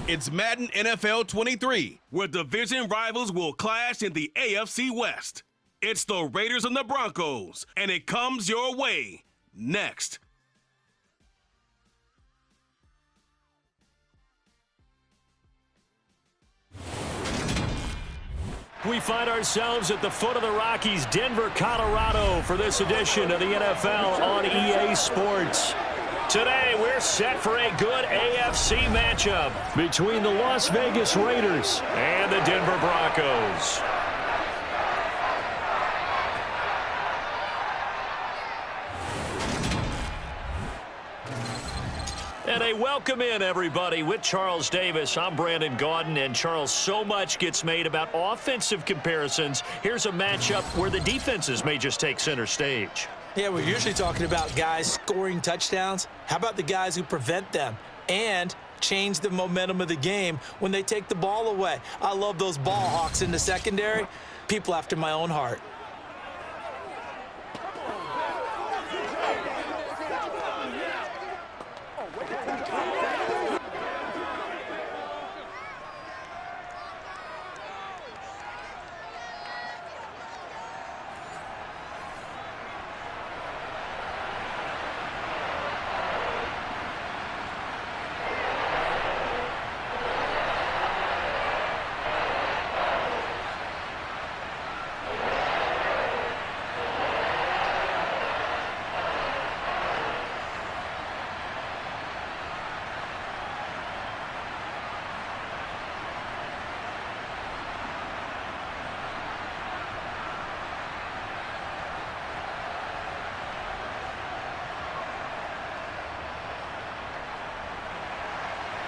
It's Madden NFL 23, where division rivals will clash in the AFC West. It's the Raiders and the Broncos, and it comes your way next. We find ourselves at the foot of the Rockies, Denver, Colorado, for this edition of the NFL on EA Sports. Today, we're set for a good AFC matchup between the Las Vegas Raiders and the Denver Broncos. And a welcome in, everybody, with Charles Davis. I'm Brandon Gaudin, and Charles, so much gets made about offensive comparisons. Here's a matchup where the defenses may just take center stage. Yeah, we're usually talking about guys scoring touchdowns. How about the guys who prevent them and change the momentum of the game when they take the ball away? I love those ball hawks in the secondary. People after my own heart.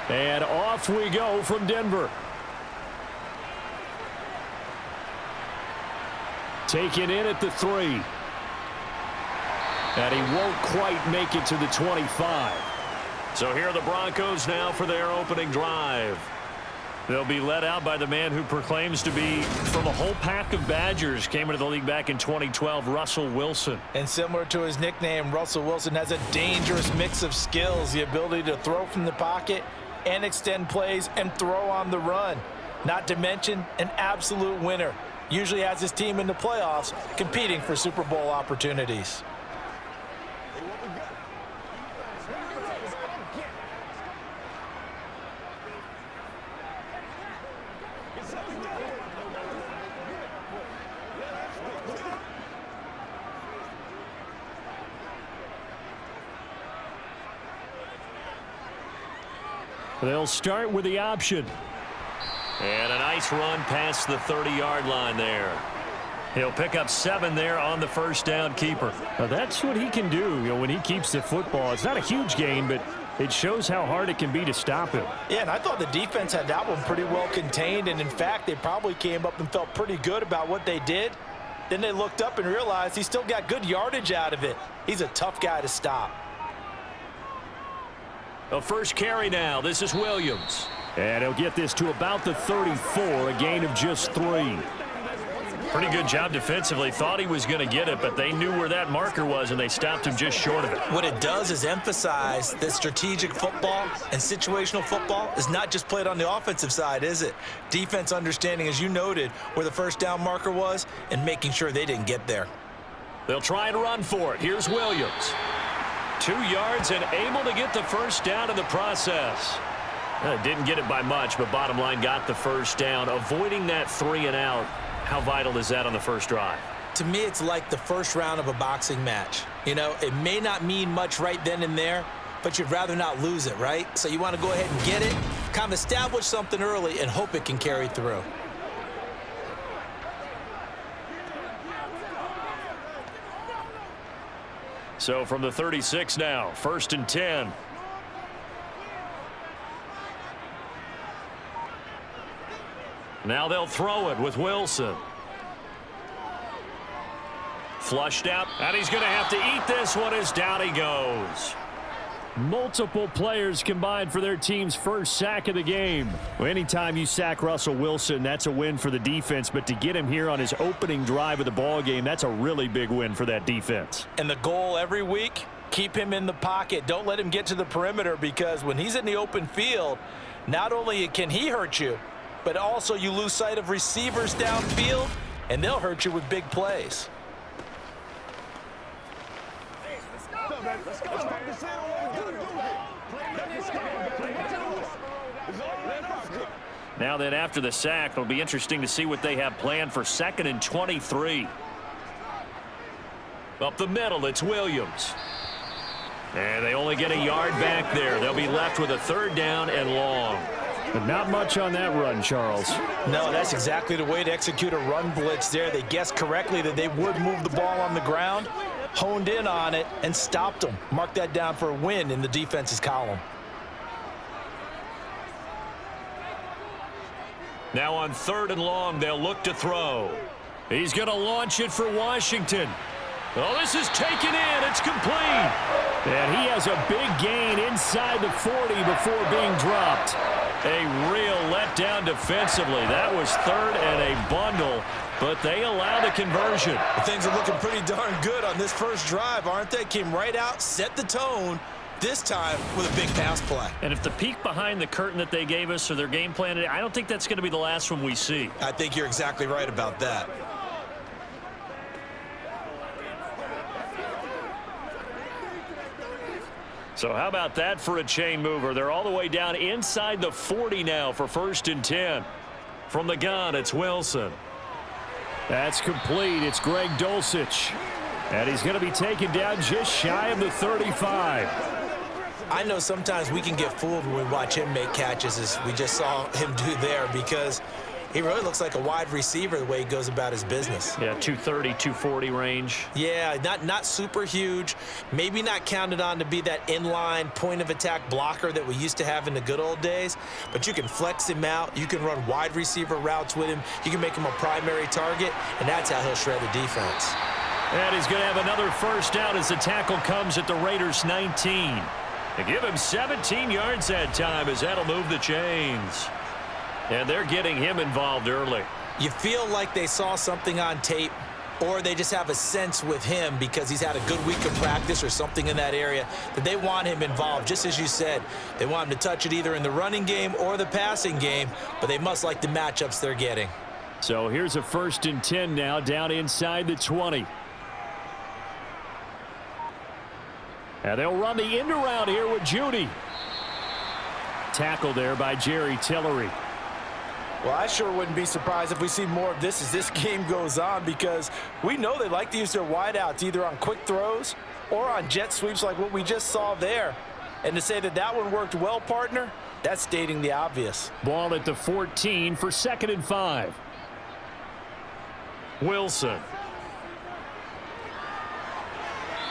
And off we go from Denver. Taken in at the 3. And he won't quite make it to the 25. So here are the Broncos now for their opening drive. They'll be led out by the man who proclaims to be from a whole pack of Badgers. Came into the league back in 2012, Russell Wilson. And similar to his nickname, Russell Wilson has a dangerous mix of skills. The ability to throw from the pocket and extend plays and throw on the run. Not to mention an absolute winner. Usually has his team in the playoffs competing for Super Bowl opportunities. They'll start with the option. And a nice run past the 30-yard line there. He'll pick up 7 there on the first down keeper. Now that's what he can do, when he keeps the football. It's not a huge gain, but it shows how hard it can be to stop him. Yeah, and I thought the defense had that one pretty well contained, and in fact, they probably came up and felt pretty good about what they did. Then they looked up and realized he still got good yardage out of it. He's a tough guy to stop. A first carry now. This is Williams. And he'll get this to about the 34, a gain of just 3. Pretty good job defensively. Thought he was going to get it, but they knew where that marker was, and they stopped him just short of it. What it does is emphasize that strategic football and situational football is not just played on the offensive side, is it? Defense understanding, as you noted, where the first down marker was and making sure they didn't get there. They'll try and run for it. Here's Williams. 2 yards and able to get the first down in the process. Didn't get it by much, but bottom line got the first down. Avoiding that 3 and out, how vital is that on the first drive? To me, it's like the first round of a boxing match. It may not mean much right then and there, but you'd rather not lose it, right? So you want to go ahead and get it, kind of establish something early, and hope it can carry through. So from the 36 now, 1st and 10. Now they'll throw it with Wilson. Flushed out, and he's going to have to eat this one as down he goes. Multiple players combined for their team's first sack of the game. Well, anytime you sack Russell Wilson, that's a win for the defense. But to get him here on his opening drive of the ball game, that's a really big win for that defense. And the goal every week, keep him in the pocket. Don't let him get to the perimeter, because when he's in the open field, Not only can he hurt you, but also you lose sight of receivers downfield, and they'll hurt you with big plays. Now then, after the sack, it'll be interesting to see what they have planned for 2nd and 23. Up the middle, it's Williams. And they only get a yard back there. They'll be left with a 3rd down and long. But not much on that run, Charles. No, that's exactly the way to execute a run blitz there. They guessed correctly that they would move the ball on the ground, honed in on it, and stopped them. Mark that down for a win in the defense's column. Now on 3rd and long, they'll look to throw. He's going to launch it for Washington. Oh, this is taken in. It's complete. And he has a big gain inside the 40 before being dropped. A real letdown defensively. That was 3rd and a bundle, but they allow the conversion. Things are looking pretty darn good on this first drive, aren't they? Came right out, set the tone, this time with a big pass play. And if the peek behind the curtain that they gave us or their game plan, I don't think that's going to be the last one we see. I think you're exactly right about that. So how about that for a chain mover? They're all the way down inside the 40 now for 1st and 10. From the gun, it's Wilson. That's complete. It's Greg Dulcich. And he's going to be taken down just shy of the 35. I know sometimes we can get fooled when we watch him make catches, as we just saw him do there, because he really looks like a wide receiver the way he goes about his business. Yeah, 230, 240 range. Yeah, not super huge. Maybe not counted on to be that inline point-of-attack blocker that we used to have in the good old days. But you can flex him out. You can run wide receiver routes with him. You can make him a primary target, and that's how he'll shred the defense. And he's going to have another 1st down as the tackle comes at the Raiders' 19. They give him 17 yards that time as that'll move the chains. And they're getting him involved early. You feel like they saw something on tape, or they just have a sense with him because he's had a good week of practice or something in that area that they want him involved. Just as you said, they want him to touch it either in the running game or the passing game, but they must like the matchups they're getting. So here's a 1st and 10 now down inside the 20. And they'll run the end around here with Judy. Tackle there by Jerry Tillery. Well, I sure wouldn't be surprised if we see more of this as this game goes on, because we know they like to use their wideouts either on quick throws or on jet sweeps like what we just saw there. And to say that that one worked well, partner, that's stating the obvious. Ball at the 14 for 2nd and 5. Wilson.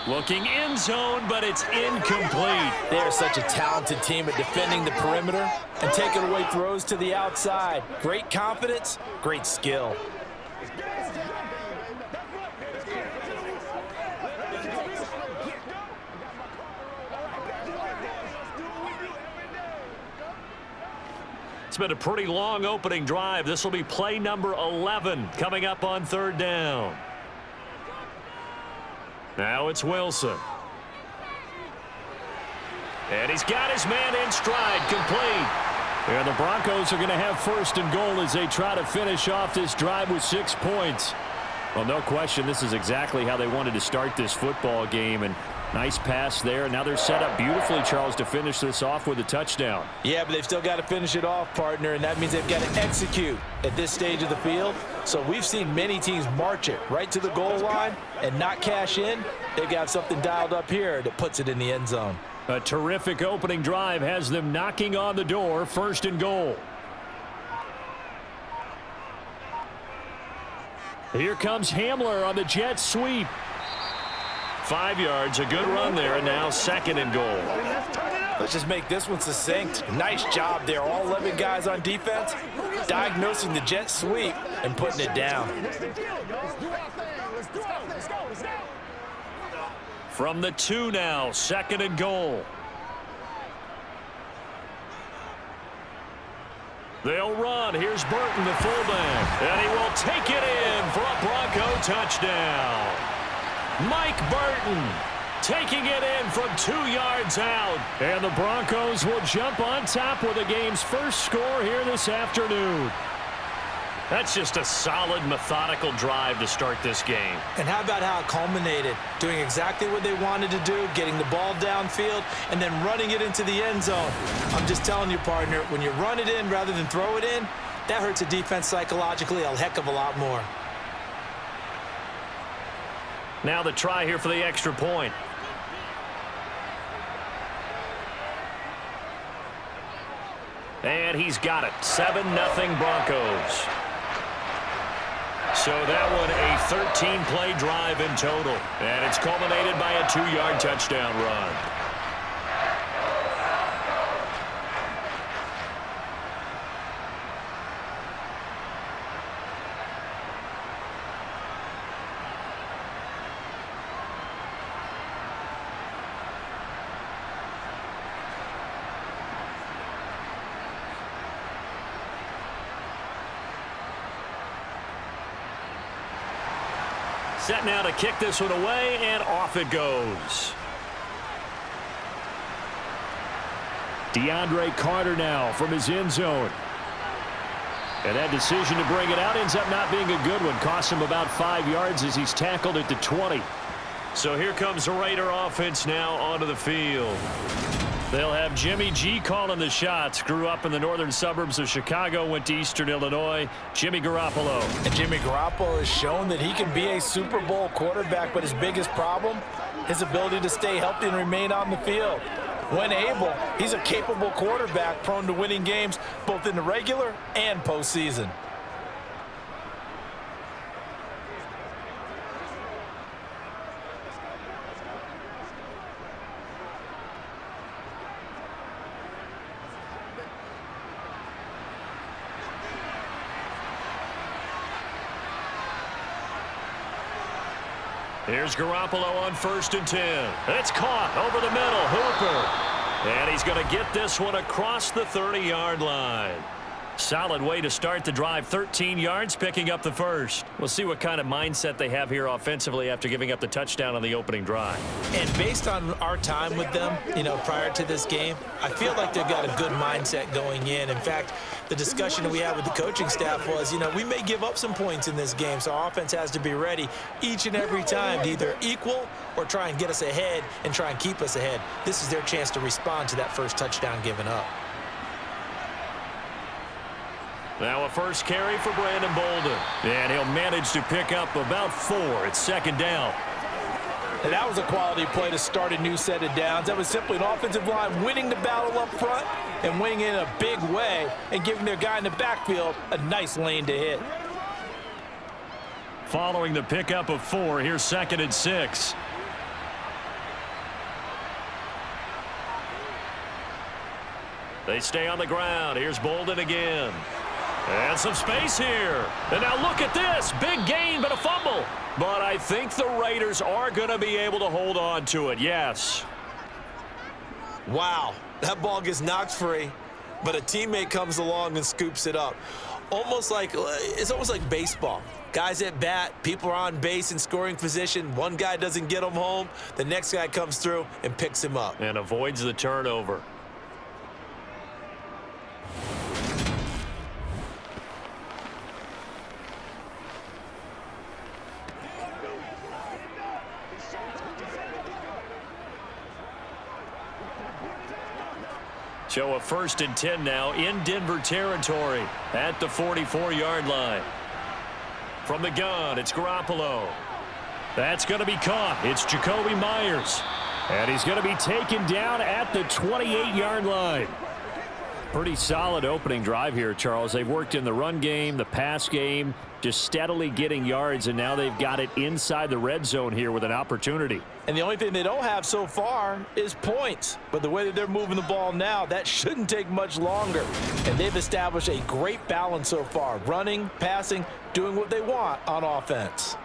Looking end zone, but it's incomplete. They're such a talented team at defending the perimeter and taking away throws to the outside. Great confidence, great skill. It's been a pretty long opening drive. This will be play number 11 coming up on 3rd down. Now it's Wilson. And he's got his man in stride, complete. And the Broncos are going to have 1st and goal as they try to finish off this drive with 6 points. Well, no question, this is exactly how they wanted to start this football game. And nice pass there. Now they're set up beautifully, Charles, to finish this off with a touchdown. Yeah, but they've still got to finish it off, partner, and that means they've got to execute at this stage of the field. So we've seen many teams march it right to the goal line and not cash in. They've got something dialed up here that puts it in the end zone. A terrific opening drive has them knocking on the door, 1st and goal. Here comes Hamler on the jet sweep. 5 yards, a good run there, and now 2nd and goal. Let's just make this one succinct. Nice job there. All 11 guys on defense diagnosing the jet sweep and putting it down. From the 2 now, 2nd and goal. They'll run. Here's Burton, the fullback. And he will take it in for a Bronco touchdown. Mike Burton taking it in from 2 yards out. And the Broncos will jump on top with the game's first score here this afternoon. That's just a solid, methodical drive to start this game. And how about how it culminated? Doing exactly what they wanted to do, getting the ball downfield, and then running it into the end zone. I'm just telling you, partner, when you run it in rather than throw it in, that hurts a defense psychologically a heck of a lot more. Now the try here for the extra point. And he's got it. 7-0 Broncos. So that one a 13-play drive in total. And it's culminated by a 2-yard touchdown run. Set now to kick this one away, and off it goes. DeAndre Carter now from his end zone. And that decision to bring it out ends up not being a good one. Cost him about 5 yards as he's tackled at the 20. So here comes the Raider offense now onto the field. They'll have Jimmy G calling the shots. Grew up in the northern suburbs of Chicago, went to Eastern Illinois. Jimmy Garoppolo. And Jimmy Garoppolo has shown that he can be a Super Bowl quarterback, but his biggest problem, his ability to stay healthy and remain on the field. When able, he's a capable quarterback prone to winning games both in the regular and postseason. Here's Garoppolo on 1st and 10. It's caught over the middle. Hooper. And he's going to get this one across the 30-yard line. Solid way to start the drive. 13 yards, picking up the first. We'll see what kind of mindset they have here offensively after giving up the touchdown on the opening drive. And based on our time with them, prior to this game, I feel like they've got a good mindset going in. In fact, the discussion that we had with the coaching staff was, we may give up some points in this game, so our offense has to be ready each and every time to either equal or try and get us ahead and try and keep us ahead. This is their chance to respond to that first touchdown given up. Now a first carry for Brandon Bolden. And he'll manage to pick up about 4. It's 2nd down. And that was a quality play to start a new set of downs. That was simply an offensive line winning the battle up front and winning in a big way and giving their guy in the backfield a nice lane to hit. Following the pickup of 4, here's 2nd and 6. They stay on the ground. Here's Bolden again. And some space here. And now look at this. Big gain, but a fumble. But I think the Raiders are going to be able to hold on to it, yes. Wow, that ball gets knocked free, but a teammate comes along and scoops it up. It's almost like baseball. Guys at bat, people are on base in scoring position. One guy doesn't get him home. The next guy comes through and picks him up. And avoids the turnover. So a 1st and 10 now in Denver territory at the 44-yard line. From the gun, it's Garoppolo. That's going to be caught. It's Jacoby Myers. And he's going to be taken down at the 28-yard line. Pretty solid opening drive here, Charles. They've worked in the run game, the pass game, just steadily getting yards, and now they've got it inside the red zone here with an opportunity. And the only thing they don't have so far is points. But the way that they're moving the ball now, that shouldn't take much longer. And they've established a great balance so far. Running, passing, doing what they want on offense.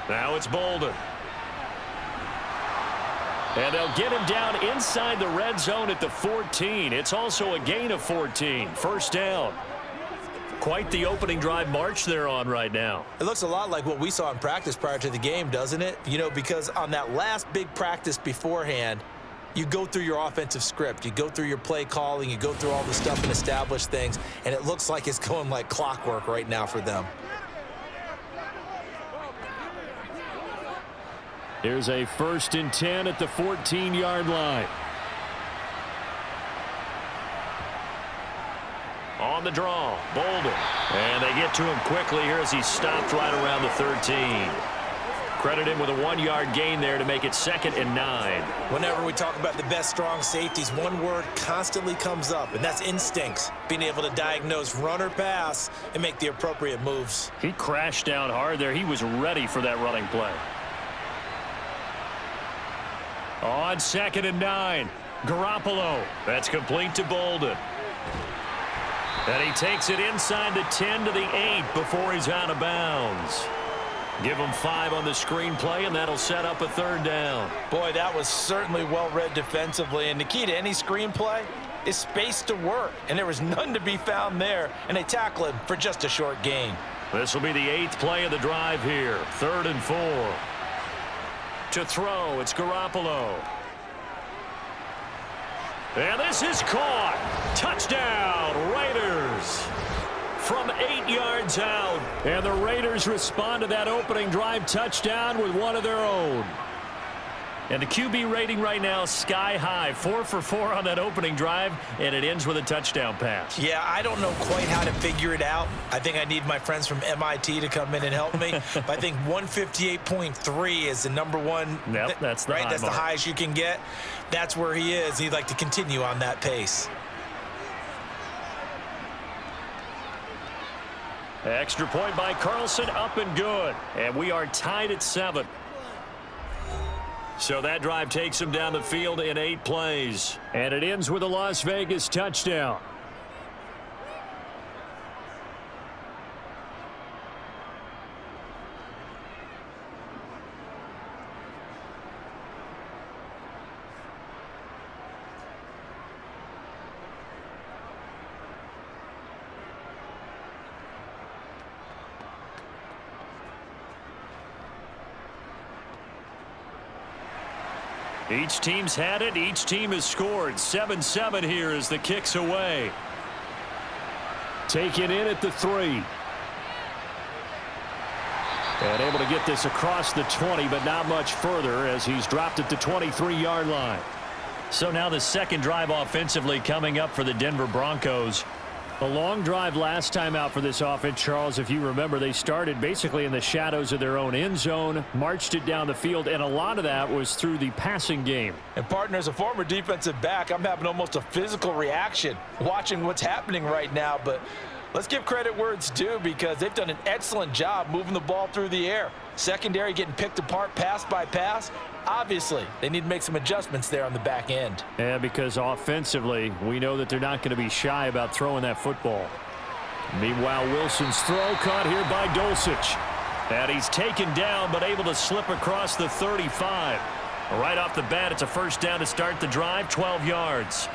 Now it's Bolden. And they'll get him down inside the red zone at the 14. It's also a gain of 14. First down. Quite the opening drive march they're on right now. It looks a lot like what we saw in practice prior to the game, doesn't it? You know, because on that last big practice beforehand, you go through your offensive script. You go through your play calling. You go through all the stuff and establish things. And it looks like it's going like clockwork right now for them. Here's a 1st and 10 at the 14-yard line. On the draw, Bolden. And they get to him quickly here as he stopped right around the 13. Credit him with a 1-yard gain there to make it 2nd and 9. Whenever we talk about the best strong safeties, one word constantly comes up, and that's instincts. Being able to diagnose run or pass and make the appropriate moves. He crashed down hard there. He was ready for that running play. On 2nd and 9, Garoppolo. That's complete to Bolden. And he takes it inside the 10 to the 8 before he's out of bounds. Give him 5 on the screenplay, and that'll set up a 3rd down. Boy, that was certainly well read defensively. And the key to any screenplay is space to work. And there was none to be found there. And they tackle him for just a short gain. This will be the 8th play of the drive here. 3rd and 4. To throw, it's Garoppolo. And this is caught. Touchdown, Raiders. From 8 yards out. And the Raiders respond to that opening drive touchdown with one of their own. And the QB rating right now sky high. 4 for 4 on that opening drive, and it ends with a touchdown pass. Yeah, I don't know quite how to figure it out. I think I need my friends from MIT to come in and help me. But I think 158.3 is the number one. Yep, that's the right. high That's mark. the highest you can get. That's where he is. He'd like to continue on that pace. Extra point by Carlson, up and good. And we are tied at 7. So that drive takes him down the field in 8 plays. And it ends with a Las Vegas touchdown. Each team's had it. Each team has scored. 7-7 here as the kick's away. Taken in at the 3. And able to get this across the 20, but not much further as he's dropped at the 23-yard line. So now the 2nd drive offensively coming up for the Denver Broncos. A long drive last time out for this offense, Charles. If you remember, they started basically in the shadows of their own end zone, marched it down the field, and a lot of that was through the passing game. And partner, as a former defensive back, I'm having almost a physical reaction watching what's happening right now. But let's give credit where it's due because they've done an excellent job moving the ball through the air. Secondary getting picked apart pass by pass. Obviously, they need to make some adjustments there on the back end. Yeah, because offensively, we know that they're not going to be shy about throwing that football. Meanwhile, Wilson's throw caught here by Dulcich. And he's taken down, but able to slip across the 35. Right off the bat, it's a 1st down to start the drive, 12 yards.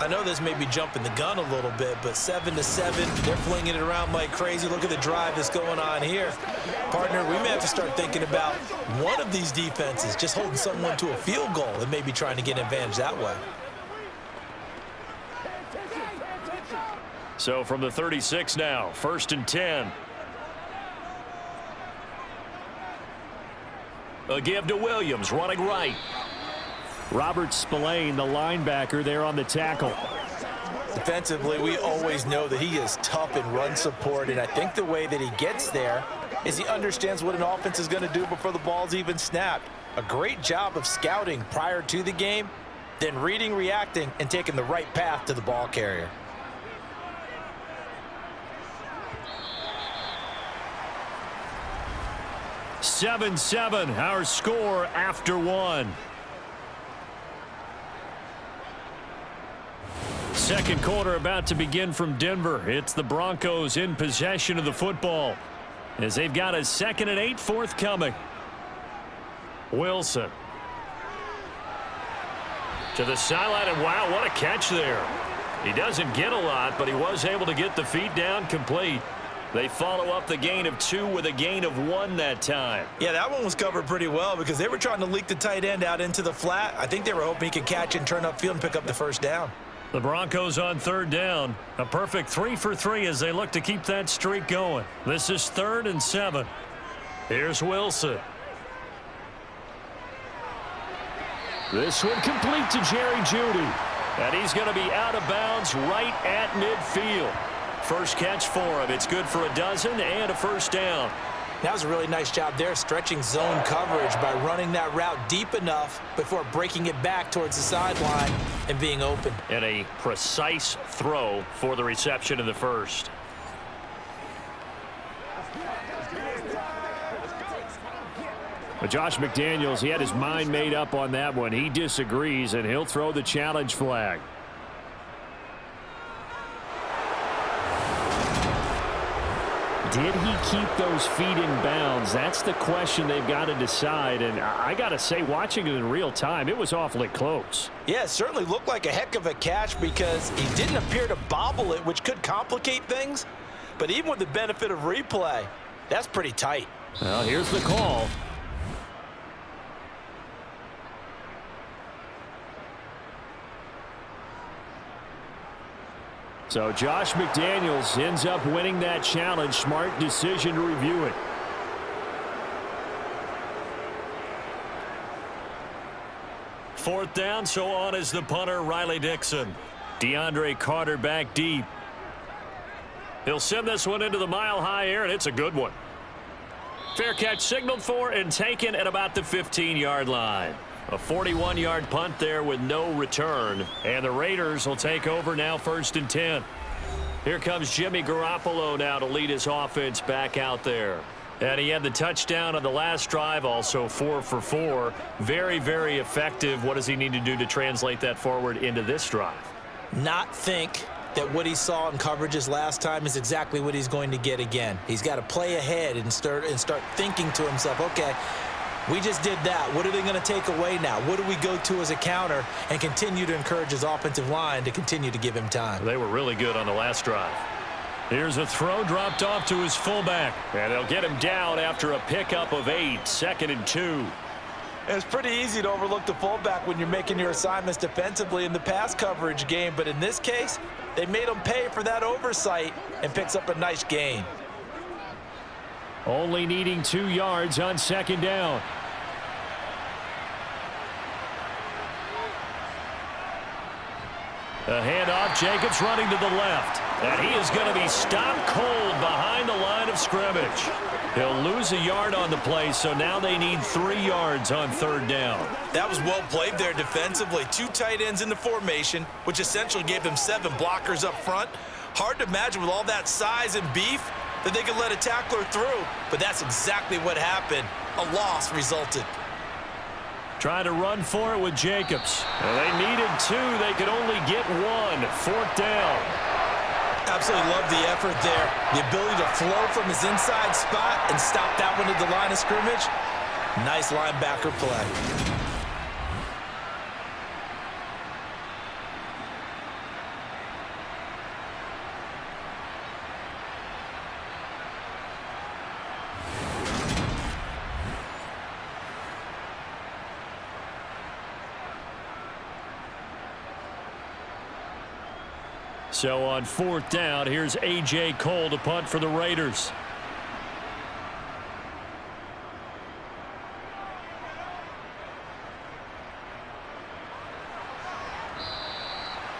I know this may be jumping the gun a little bit, but 7-7, they're flinging it around like crazy. Look at the drive that's going on here. Partner, we may have to start thinking about one of these defenses just holding someone to a field goal and maybe trying to get an advantage that way. So from the 36 now, 1st and 10. A give to Williams, running right. Robert Spillane, the linebacker, there on the tackle. Defensively, we always know that he is tough in run support, and I think the way that he gets there is he understands what an offense is going to do before the ball's even snapped. A great job of scouting prior to the game, then reading, reacting, and taking the right path to the ball carrier. (7-7), our score after 1. Second quarter about to begin from Denver. It's the Broncos in possession of the football as they've got a 2nd and 8 forthcoming. Wilson. To the sideline, and wow, what a catch there. He doesn't get a lot, but he was able to get the feet down complete. They follow up the gain of 2 with a gain of 1 that time. Yeah, that one was covered pretty well because they were trying to leak the tight end out into the flat. I think they were hoping he could catch and turn upfield and pick up the first down. The Broncos on 3rd down. A perfect 3 for 3 as they look to keep that streak going. This is 3rd and 7. Here's Wilson. This one complete to Jerry Jeudy. And he's going to be out of bounds right at midfield. First catch for him. It's good for a dozen and a first down. That was a really nice job there, stretching zone coverage by running that route deep enough before breaking it back towards the sideline and being open. And a precise throw for the reception in the first. But Josh McDaniels, he had his mind made up on that one. He disagrees, and he'll throw the challenge flag. Did he keep those feet in bounds? That's the question they've got to decide. And I got to say, watching it in real time, it was awfully close. Yeah, it certainly looked like a heck of a catch because he didn't appear to bobble it, which could complicate things. But even with the benefit of replay, that's pretty tight. Well, here's the call. So Josh McDaniels ends up winning that challenge. Smart decision to review it. Fourth down, so on is the punter, Riley Dixon. DeAndre Carter back deep. He'll send this one into the mile-high air, and it's a good one. Fair catch signaled for and taken at about the 15-yard line. A 41-yard punt there with no return. And the Raiders will take over now 1st and 10. Here comes Jimmy Garoppolo now to lead his offense back out there. And he had the touchdown on the last drive, also 4 for 4. Very, very effective. What does he need to do to translate that forward into this drive? Not think that what he saw in coverages last time is exactly what he's going to get again. He's got to play ahead and start thinking to himself, okay, we just did that. What are they going to take away now? What do we go to as a counter? And continue to encourage his offensive line to continue to give him time. They were really good on the last drive. Here's a throw dropped off to his fullback. And they'll get him down after a pickup of 8. 2nd and 2. It's pretty easy to overlook the fullback when you're making your assignments defensively in the pass coverage game. But in this case, they made him pay for that oversight and picks up a nice gain. Only needing 2 yards on 2nd down. A handoff, Jacobs running to the left. And he is going to be stopped cold behind the line of scrimmage. He'll lose a yard on the play, so now they need 3 yards on 3rd down. That was well played there defensively. 2 tight ends in the formation, which essentially gave them 7 blockers up front. Hard to imagine with all that size and beef that they could let a tackler through, but that's exactly what happened. A loss resulted. Trying to run for it with Jacobs. Well, they needed 2. They could only get 1. 4th down. Absolutely love the effort there. The ability to flow from his inside spot and stop that one at the line of scrimmage. Nice linebacker play. So on 4th down, here's A.J. Cole to punt for the Raiders.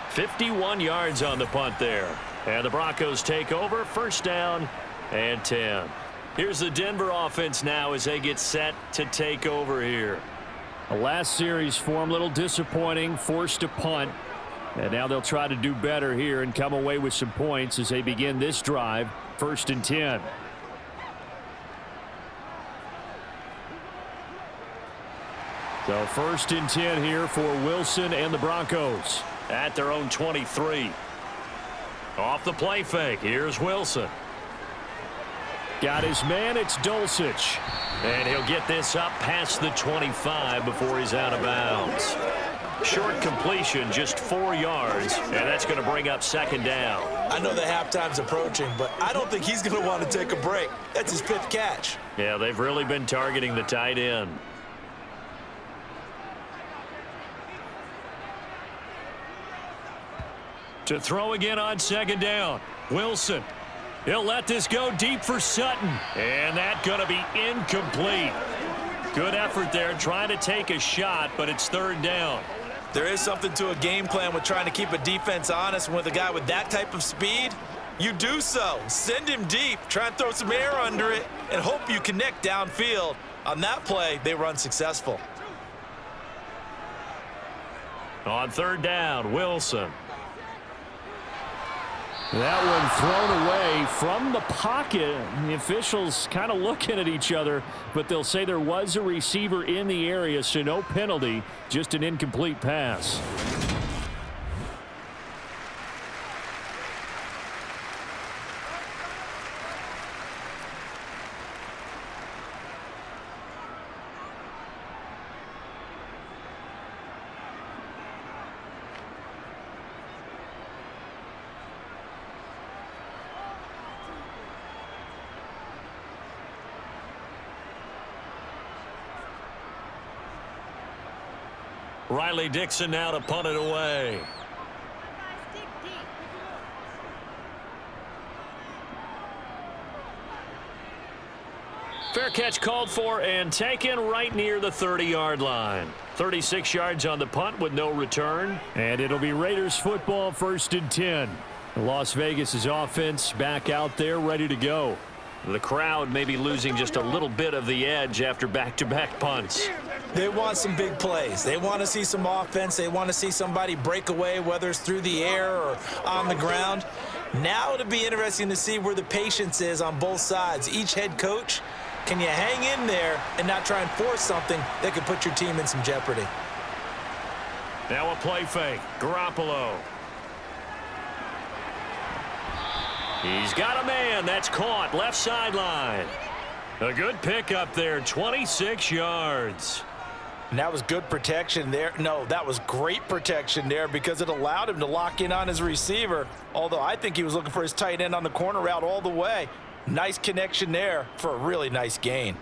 "51 yards on the punt there. And the Broncos take over, 1st down and 10. Here's the Denver offense now as they get set to take over here. The last series for him, a little disappointing, forced to punt. And now they'll try to do better here and come away with some points as they begin this drive, 1st and 10. So 1st and 10 here for Wilson and the Broncos. At their own 23. Off the play fake, here's Wilson. Got his man, it's Dulcich. And he'll get this up past the 25 before he's out of bounds. Short completion, just 4 yards, and that's going to bring up second down. I know the halftime's approaching, but I don't think he's going to want to take a break. That's his 5th catch. Yeah, they've really been targeting the tight end. To throw again on second down. Wilson. He'll let this go deep for Sutton. And that's going to be incomplete. Good effort there trying to take a shot, but it's third down. There is something to a game plan with trying to keep a defense honest. And with a guy with that type of speed, you do so. Send him deep. Try and throw some air under it and hope you connect downfield. On that play, they run successful. On third down, Wilson. That one thrown away from the pocket. The officials kind of looking at each other, but they'll say there was a receiver in the area, so no penalty, just an incomplete pass. Riley Dixon now to punt it away. Fair catch called for and taken right near the 30-yard line. 36 yards on the punt with no return. And it'll be Raiders football, 1st and 10. Las Vegas' offense back out there ready to go. The crowd may be losing just a little bit of the edge after back-to-back punts. They want some big plays. They want to see some offense. They want to see somebody break away, whether it's through the air or on the ground. Now it'll be interesting to see where the patience is on both sides. Each head coach, can you hang in there and not try and force something that could put your team in some jeopardy? Now a play fake. Garoppolo. He's got a man. That's caught. Left sideline. A good pickup there. 26 yards. And that was good protection there. No, that was great protection there because it allowed him to lock in on his receiver. Although I think he was looking for his tight end on the corner route all the way. Nice connection there for a really nice gain.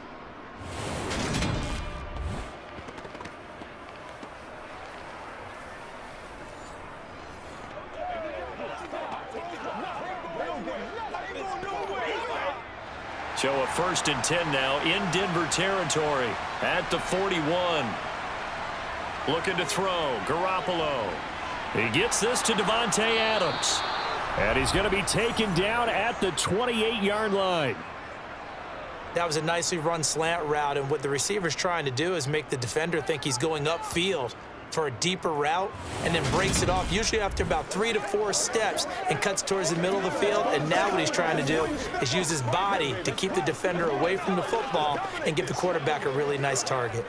So a 1st and 10 now in Denver territory at the 41. Looking to throw. Garoppolo. He gets this to Davante Adams. And he's going to be taken down at the 28-yard line. That was a nicely run slant route, and what the receiver's trying to do is make the defender think he's going upfield for a deeper route and then breaks it off, usually after about 3 to 4 steps, and cuts towards the middle of the field. And now what he's trying to do is use his body to keep the defender away from the football and give the quarterback a really nice target.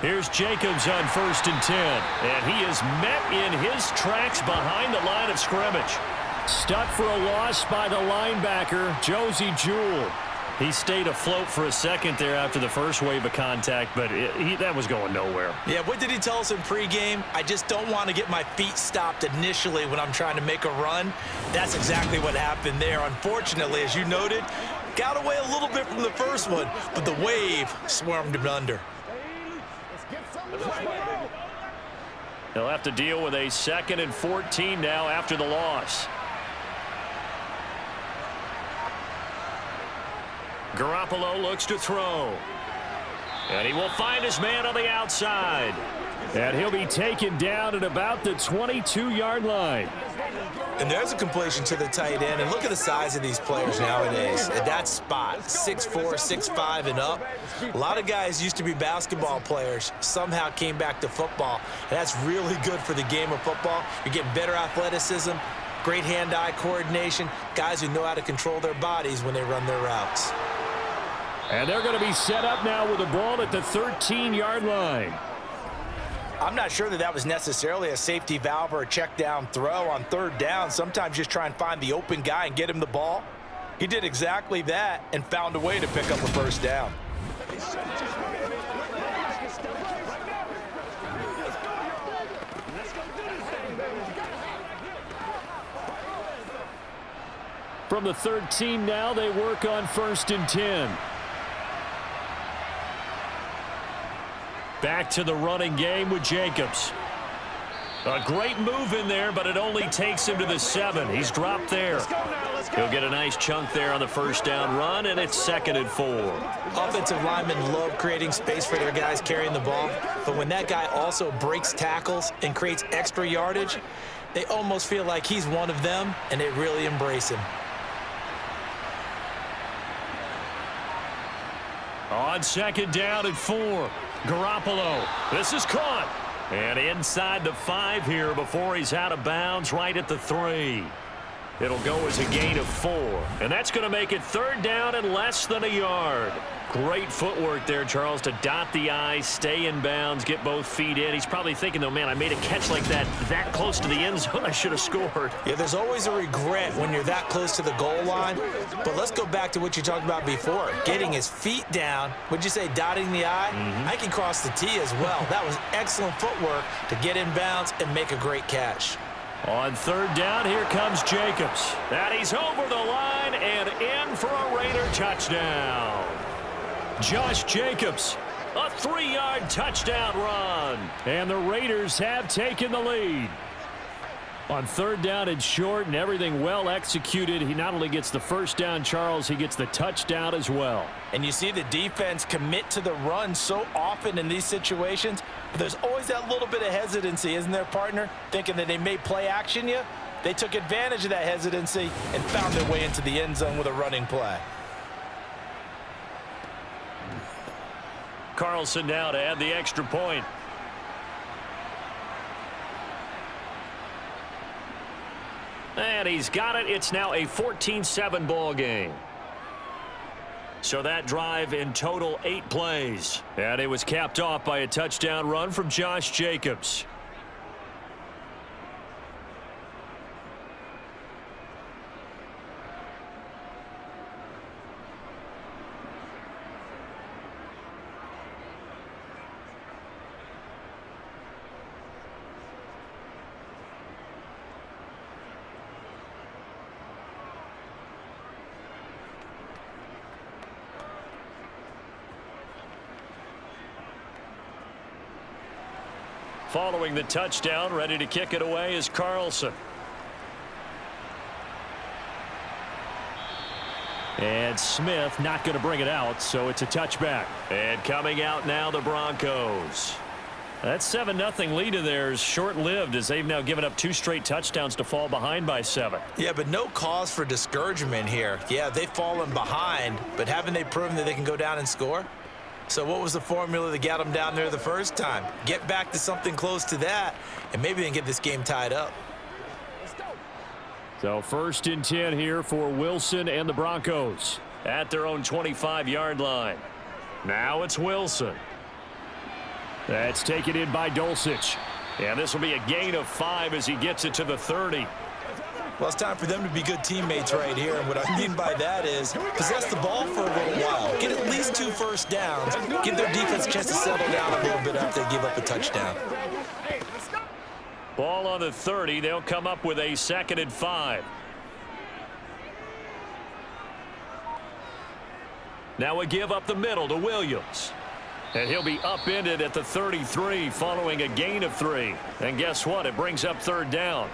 Here's Jacobs on 1st and 10. And he is met in his tracks behind the line of scrimmage. Stuck for a loss by the linebacker, Josie Jewell. He stayed afloat for a second there after the first wave of contact, but that was going nowhere. Yeah, what did he tell us in pregame? I just don't want to get my feet stopped initially when I'm trying to make a run. That's exactly what happened there. Unfortunately, as you noted, got away a little bit from the first one, but the wave swarmed him under. He'll have to deal with a 2nd and 14 now after the loss. Garoppolo looks to throw. And he will find his man on the outside. And he'll be taken down at about the 22-yard line. And there's a completion to the tight end. And look at the size of these players nowadays. At that spot, 6'4", 6'5", and up. A lot of guys used to be basketball players, somehow came back to football. And that's really good for the game of football. You're getting better athleticism, great hand-eye coordination, guys who know how to control their bodies when they run their routes. And they're going to be set up now with the ball at the 13-yard line. I'm not sure that was necessarily a safety valve or a check down throw on third down. Sometimes just try and find the open guy and get him the ball. He did exactly that and found a way to pick up a first down. From the 13 now, they work on 1st and 10. Back to the running game with Jacobs. A great move in there, but it only takes him to the 7. He's dropped there. He'll get a nice chunk there on the first down run, and it's 2nd and 4. Offensive linemen love creating space for their guys carrying the ball, but when that guy also breaks tackles and creates extra yardage, they almost feel like he's one of them, and they really embrace him. On 2nd down and 4, Garoppolo. This is caught. And inside the 5 here before he's out of bounds right at the 3. It'll go as a gain of 4. And that's going to make it 3rd down and less than a yard. Great footwork there, Charles, to dot the I, stay in bounds, get both feet in. He's probably thinking, though, man, I made a catch like that close to the end zone. I should have scored. Yeah, there's always a regret when you're that close to the goal line. But let's go back to what you talked about before. Getting his feet down. Would you say dotting the I? I can cross the T as well. That was excellent footwork to get in bounds and make a great catch. On 3rd down, here comes Jacobs. And he's over the line and in for a Raider touchdown. Josh Jacobs, a 3-yard touchdown run. And the Raiders have taken the lead. On 3rd down and short and everything well executed, he not only gets the first down, Charles, he gets the touchdown as well. And you see the defense commit to the run so often in these situations, but there's always that little bit of hesitancy, isn't there, partner? Thinking that they may play action you. They took advantage of that hesitancy and found their way into the end zone with a running play. Carlson now to add the extra point. And he's got it. It's now a 14-7 ball game. So that drive in total 8 plays. And it was capped off by a touchdown run from Josh Jacobs. Following the touchdown, ready to kick it away is Carlson. And Smith not going to bring it out, so it's a touchback. And coming out now, the Broncos. That 7-0 lead of theirs short-lived as they've now given up 2 straight touchdowns to fall behind by 7. Yeah, but no cause for discouragement here. Yeah, they've fallen behind, but haven't they proven that they can go down and score? So what was the formula that got them down there the first time? Get back to something close to that, and maybe they can get this game tied up. So 1st and 10 here for Wilson and the Broncos at their own 25-yard line. Now it's Wilson. That's taken in by Dulcich. And this will be a gain of 5 as he gets it to the 30. Well, it's time for them to be good teammates right here. And what I mean by that is possess the ball for a little while. Get at least 2 first downs. Give their defense a chance to settle down a little bit after they give up a touchdown. Ball on the 30. They'll come up with a 2nd and 5. Now a give up the middle to Williams. And he'll be upended at the 33 following a gain of 3. And guess what? It brings up 3rd down.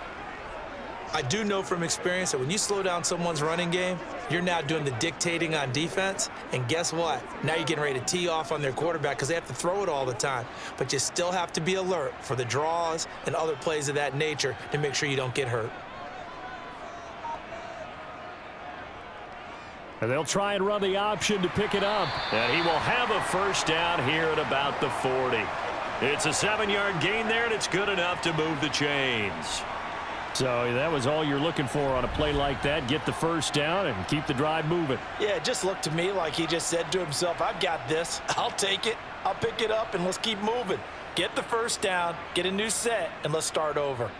I do know from experience that when you slow down someone's running game, you're now doing the dictating on defense. And guess what? Now you're getting ready to tee off on their quarterback because they have to throw it all the time. But you still have to be alert for the draws and other plays of that nature to make sure you don't get hurt. And they'll try and run the option to pick it up. And he will have a first down here at about the 40. It's a 7-yard gain there, and it's good enough to move the chains. So that was all you're looking for on a play like that. Get the first down and keep the drive moving. Yeah, it just looked to me like he just said to himself, I've got this. I'll take it. I'll pick it up, and let's keep moving. Get the first down, get a new set, and let's start over.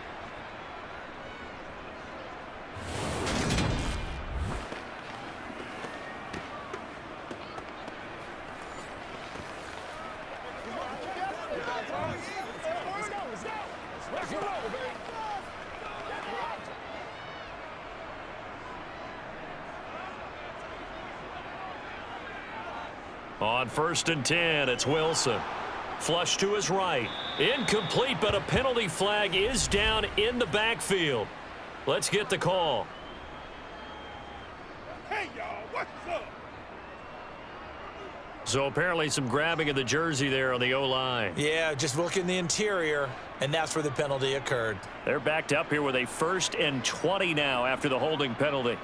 On 1st and 10, it's Wilson. Flush to his right. Incomplete, but a penalty flag is down in the backfield. Let's get the call. Hey, y'all, what's up? So apparently some grabbing of the jersey there on the O-line. Yeah, just look in the interior, and that's where the penalty occurred. They're backed up here with a 1st and 20 now after the holding penalty.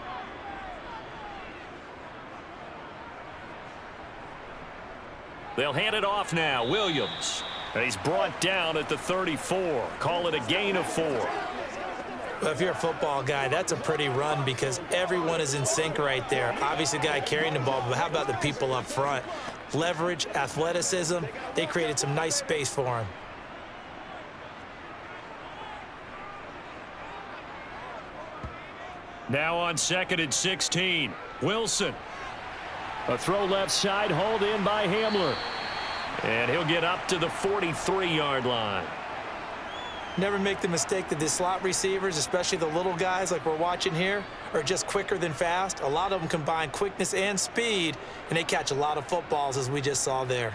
They'll hand it off now. Williams. And he's brought down at the 34. Call it a gain of 4. Well, if you're a football guy, that's a pretty run because everyone is in sync right there. Obviously, the guy carrying the ball, but how about the people up front? Leverage, athleticism, they created some nice space for him. Now on 2nd and 16. Wilson. A throw left side, hauled in by Hamler. And he'll get up to the 43-yard line. Never make the mistake that the slot receivers, especially the little guys like we're watching here, are just quicker than fast. A lot of them combine quickness and speed, and they catch a lot of footballs, as we just saw there.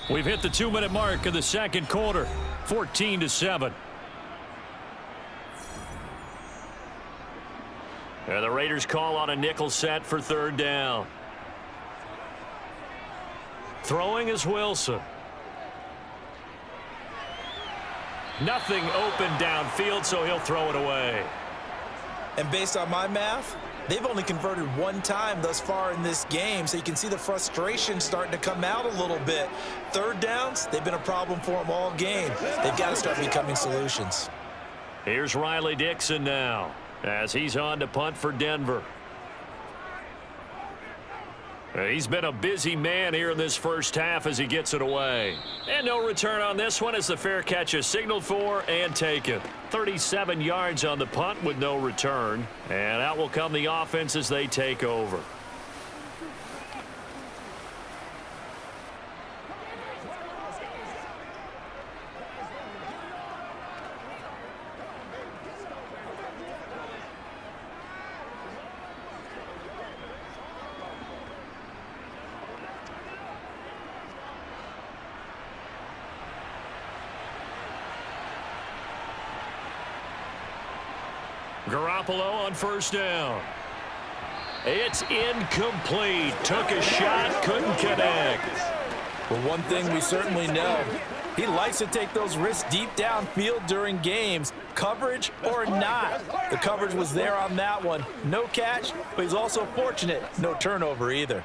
We've hit the 2-minute mark of the second quarter, 14-7. And the Raiders call on a nickel set for 3rd down. Throwing is Wilson. Nothing open downfield, so he'll throw it away. And based on my math, they've only converted 1 time thus far in this game, so you can see the frustration starting to come out a little bit. 3rd downs, they've been a problem for them all game. They've got to start becoming solutions. Here's Riley Dixon now, as he's on to punt for Denver. He's been a busy man here in this first half as he gets it away. And no return on this one as the fair catch is signaled for and taken. 37 yards on the punt with no return. And out will come the offense as they take over. Garoppolo on 1st down. It's incomplete. Took a shot, couldn't connect. Well, one thing we certainly know, he likes to take those risks deep downfield during games, coverage or not. The coverage was there on that one. No catch, but he's also fortunate. No turnover either.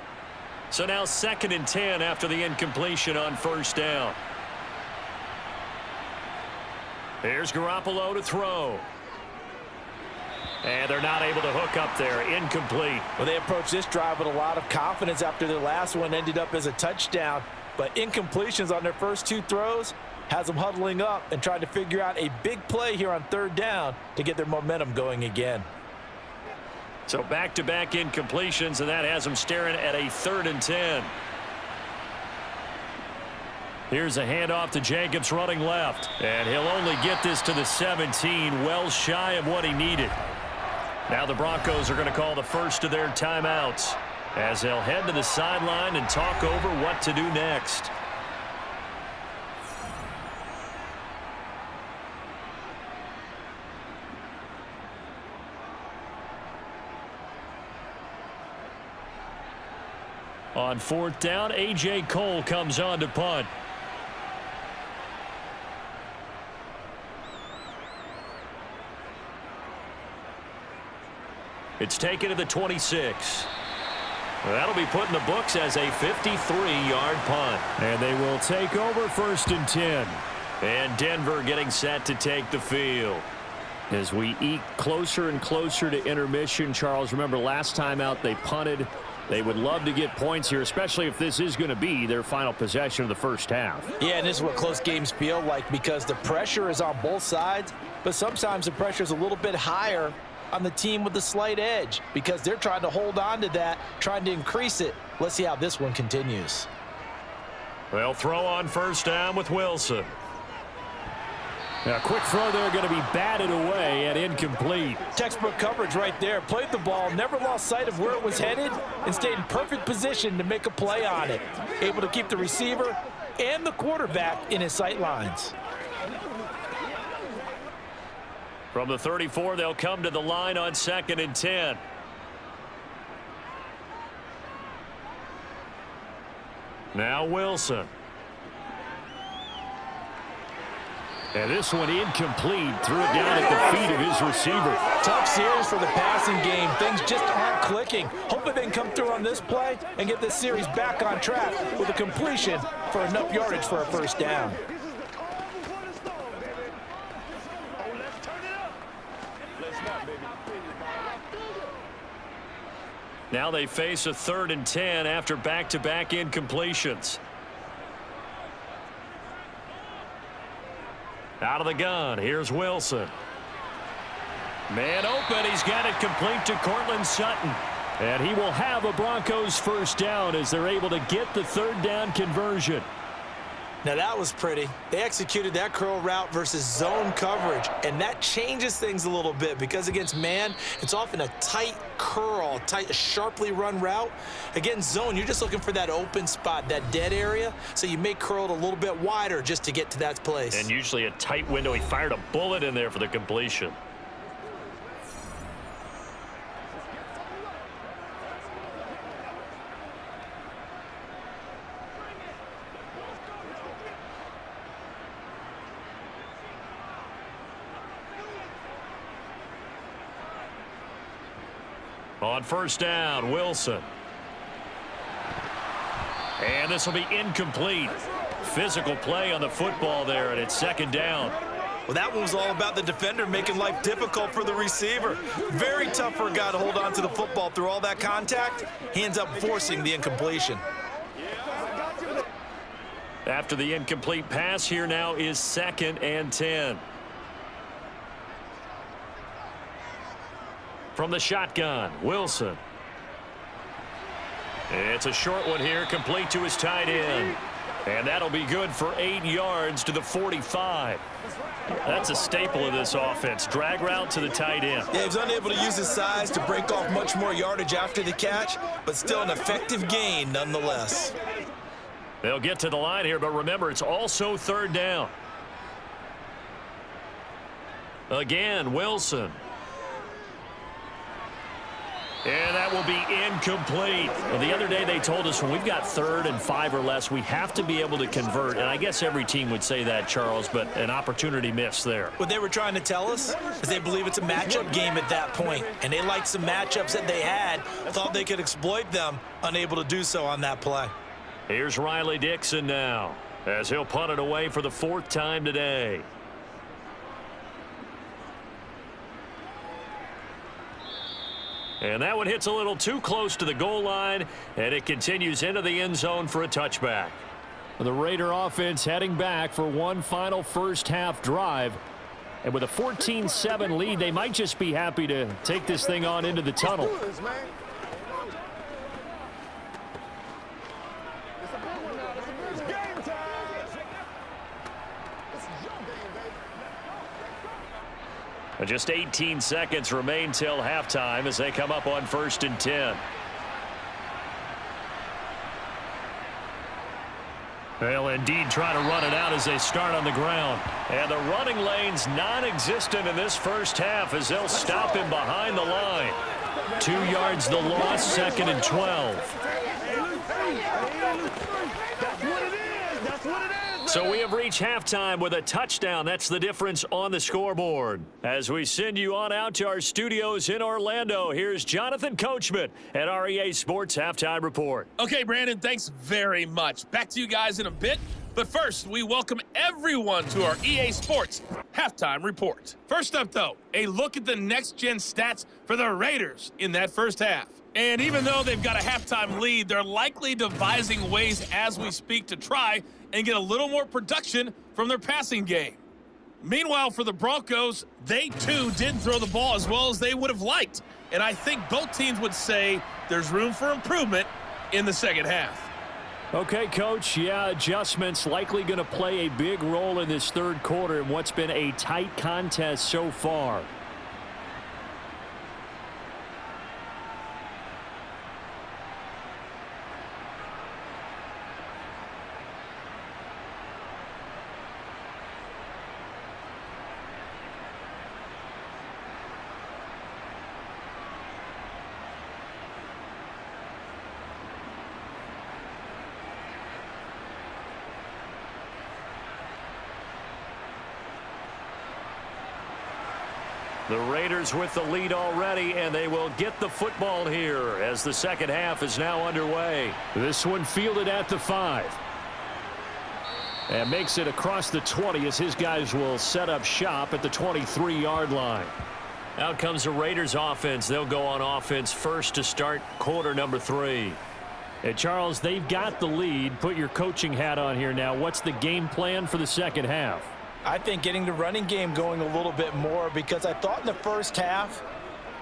So now 2nd and 10 after the incompletion on 1st down. Here's Garoppolo to throw. And they're not able to hook up there. Incomplete. Well, they approached this drive with a lot of confidence after their last one ended up as a touchdown. But incompletions on their first 2 throws has them huddling up and trying to figure out a big play here on 3rd down to get their momentum going again. So back-to-back incompletions, and that has them staring at a 3rd and 10. Here's a handoff to Jacobs running left. And he'll only get this to the 17, well shy of what he needed. Now the Broncos are going to call the first of their timeouts as they'll head to the sideline and talk over what to do next. On 4th down, A.J. Cole comes on to punt. It's taken to the 26. That'll be put in the books as a 53-yard punt. And they will take over 1st and 10. And Denver getting set to take the field. As we eke closer and closer to intermission, Charles, remember last time out they punted. They would love to get points here, especially if this is going to be their final possession of the first half. Yeah, and this is what close games feel like because the pressure is on both sides, but sometimes the pressure is a little bit higher on the team with the slight edge because they're trying to hold on to that, trying to increase it. Let's see how this one continues. They'll throw on first down with Wilson. Now, a quick throw there going to be batted away and incomplete. Textbook coverage right there. Played the ball, never lost sight of where it was headed, and stayed in perfect position to make a play on it. Able to keep the receiver and the quarterback in his sight lines. From the 34, they'll come to the line on 2nd and 10. Now Wilson. And this one incomplete. Threw it down at the feet of his receiver. Tough series for the passing game. Things just aren't clicking. Hopefully they can come through on this play and get this series back on track with a completion for enough yardage for a first down. Now they face a 3rd and 10 after back-to-back incompletions. Out of the gun, here's Wilson. Man open, he's got it complete to Cortland Sutton. And he will have a Broncos first down as they're able to get the 3rd down conversion. Now that was pretty. They executed that curl route versus zone coverage, and that changes things a little bit because against man, it's often a tight curl, tight, sharply run route. Against zone, you're just looking for that open spot, that dead area, so you may curl it a little bit wider just to get to that place. And usually a tight window. He fired a bullet in there for the completion. On first down, Wilson. And this will be incomplete. Physical play on the football there, and it's 2nd down. Well, that one was all about the defender making life difficult for the receiver. Very tough for a guy to hold on to the football through all that contact. He ends up forcing the incompletion. After the incomplete pass, here now is 2nd and 10. From the shotgun, Wilson. It's a short one here, complete to his tight end. And that'll be good for 8 yards to the 45. That's a staple of this offense. Drag route to the tight end. Yeah, he was unable to use his size to break off much more yardage after the catch, but still an effective gain nonetheless. They'll get to the line here, but remember, it's also 3rd down. Again, Wilson. And that will be incomplete. Well, the other day they told us when we've got 3rd and 5 or less, we have to be able to convert. And I guess every team would say that, Charles, but an opportunity missed there. What they were trying to tell us is they believe it's a matchup game at that point. And they liked some matchups that they had, thought they could exploit them, unable to do so on that play. Here's Riley Dixon now, as he'll punt it away for the 4th time today. And that one hits a little too close to the goal line, and it continues into the end zone for a touchback. The Raider offense heading back for one final first half drive. And with a 14-7 lead, they might just be happy to take this thing on into the tunnel. Just 18 seconds remain till halftime as they come up on 1st and 10. They'll indeed try to run it out as they start on the ground. And the running lane's non-existent in this first half as they'll stop him behind the line. 2 yards the loss, 2nd and 12. So we have reached halftime with a touchdown. That's the difference on the scoreboard. As we send you on out to our studios in Orlando, here's Jonathan Coachman at REA Sports Halftime Report. Okay, Brandon, thanks very much. Back to you guys in a bit. But first, we welcome everyone to our EA Sports Halftime Report. First up, though, a look at the next-gen stats for the Raiders in that first half. And even though they've got a halftime lead, they're likely devising ways as we speak to try and get a little more production from their passing game. Meanwhile, for the Broncos, they too didn't throw the ball as well as they would have liked. And I think both teams would say there's room for improvement in the second half. Okay, Coach, yeah, adjustments likely going to play a big role in this third quarter in what's been a tight contest so far. The Raiders with the lead already, and they will get the football here as the second half is now underway. This one fielded at the 5. And makes it across the 20 as his guys will set up shop at the 23-yard line. Out comes the Raiders offense. They'll go on offense first to start quarter number 3. Hey, Charles, they've got the lead. Put your coaching hat on here now. What's the game plan for the second half? I think getting the running game going a little bit more, because I thought in the first half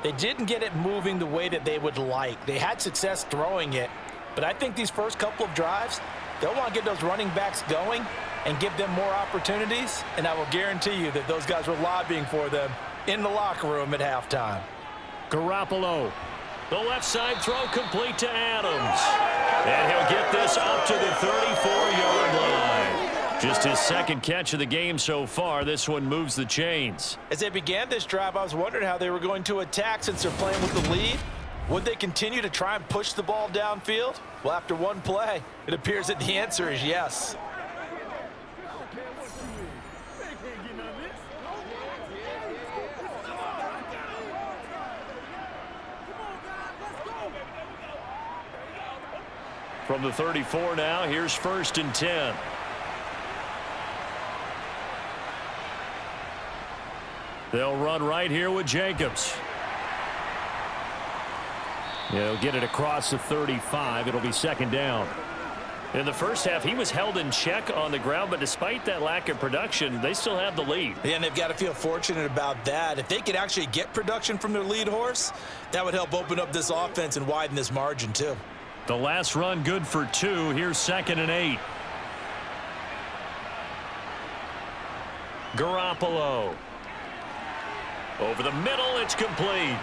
they didn't get it moving the way that they would like. They had success throwing it, but I think these first couple of drives, they'll want to get those running backs going and give them more opportunities, and I will guarantee you that those guys were lobbying for them in the locker room at halftime. Garoppolo. The left side throw complete to Adams. And he'll get this up to the 34-yard line. Just his second catch of the game so far. This one moves the chains. As they began this drive, I was wondering how they were going to attack since they're playing with the lead. Would they continue to try and push the ball downfield? Well, after one play, it appears that the answer is yes. From the 34 now, here's 1st and 10. They'll run right here with Jacobs. He'll get it across the 35. It'll be second down. In the first half, he was held in check on the ground, but despite that lack of production, they still have the lead. Yeah, and they've got to feel fortunate about that. If they could actually get production from their lead horse, that would help open up this offense and widen this margin too. The last run good for 2. Here's 2nd and 8. Garoppolo. Over the middle, it's complete.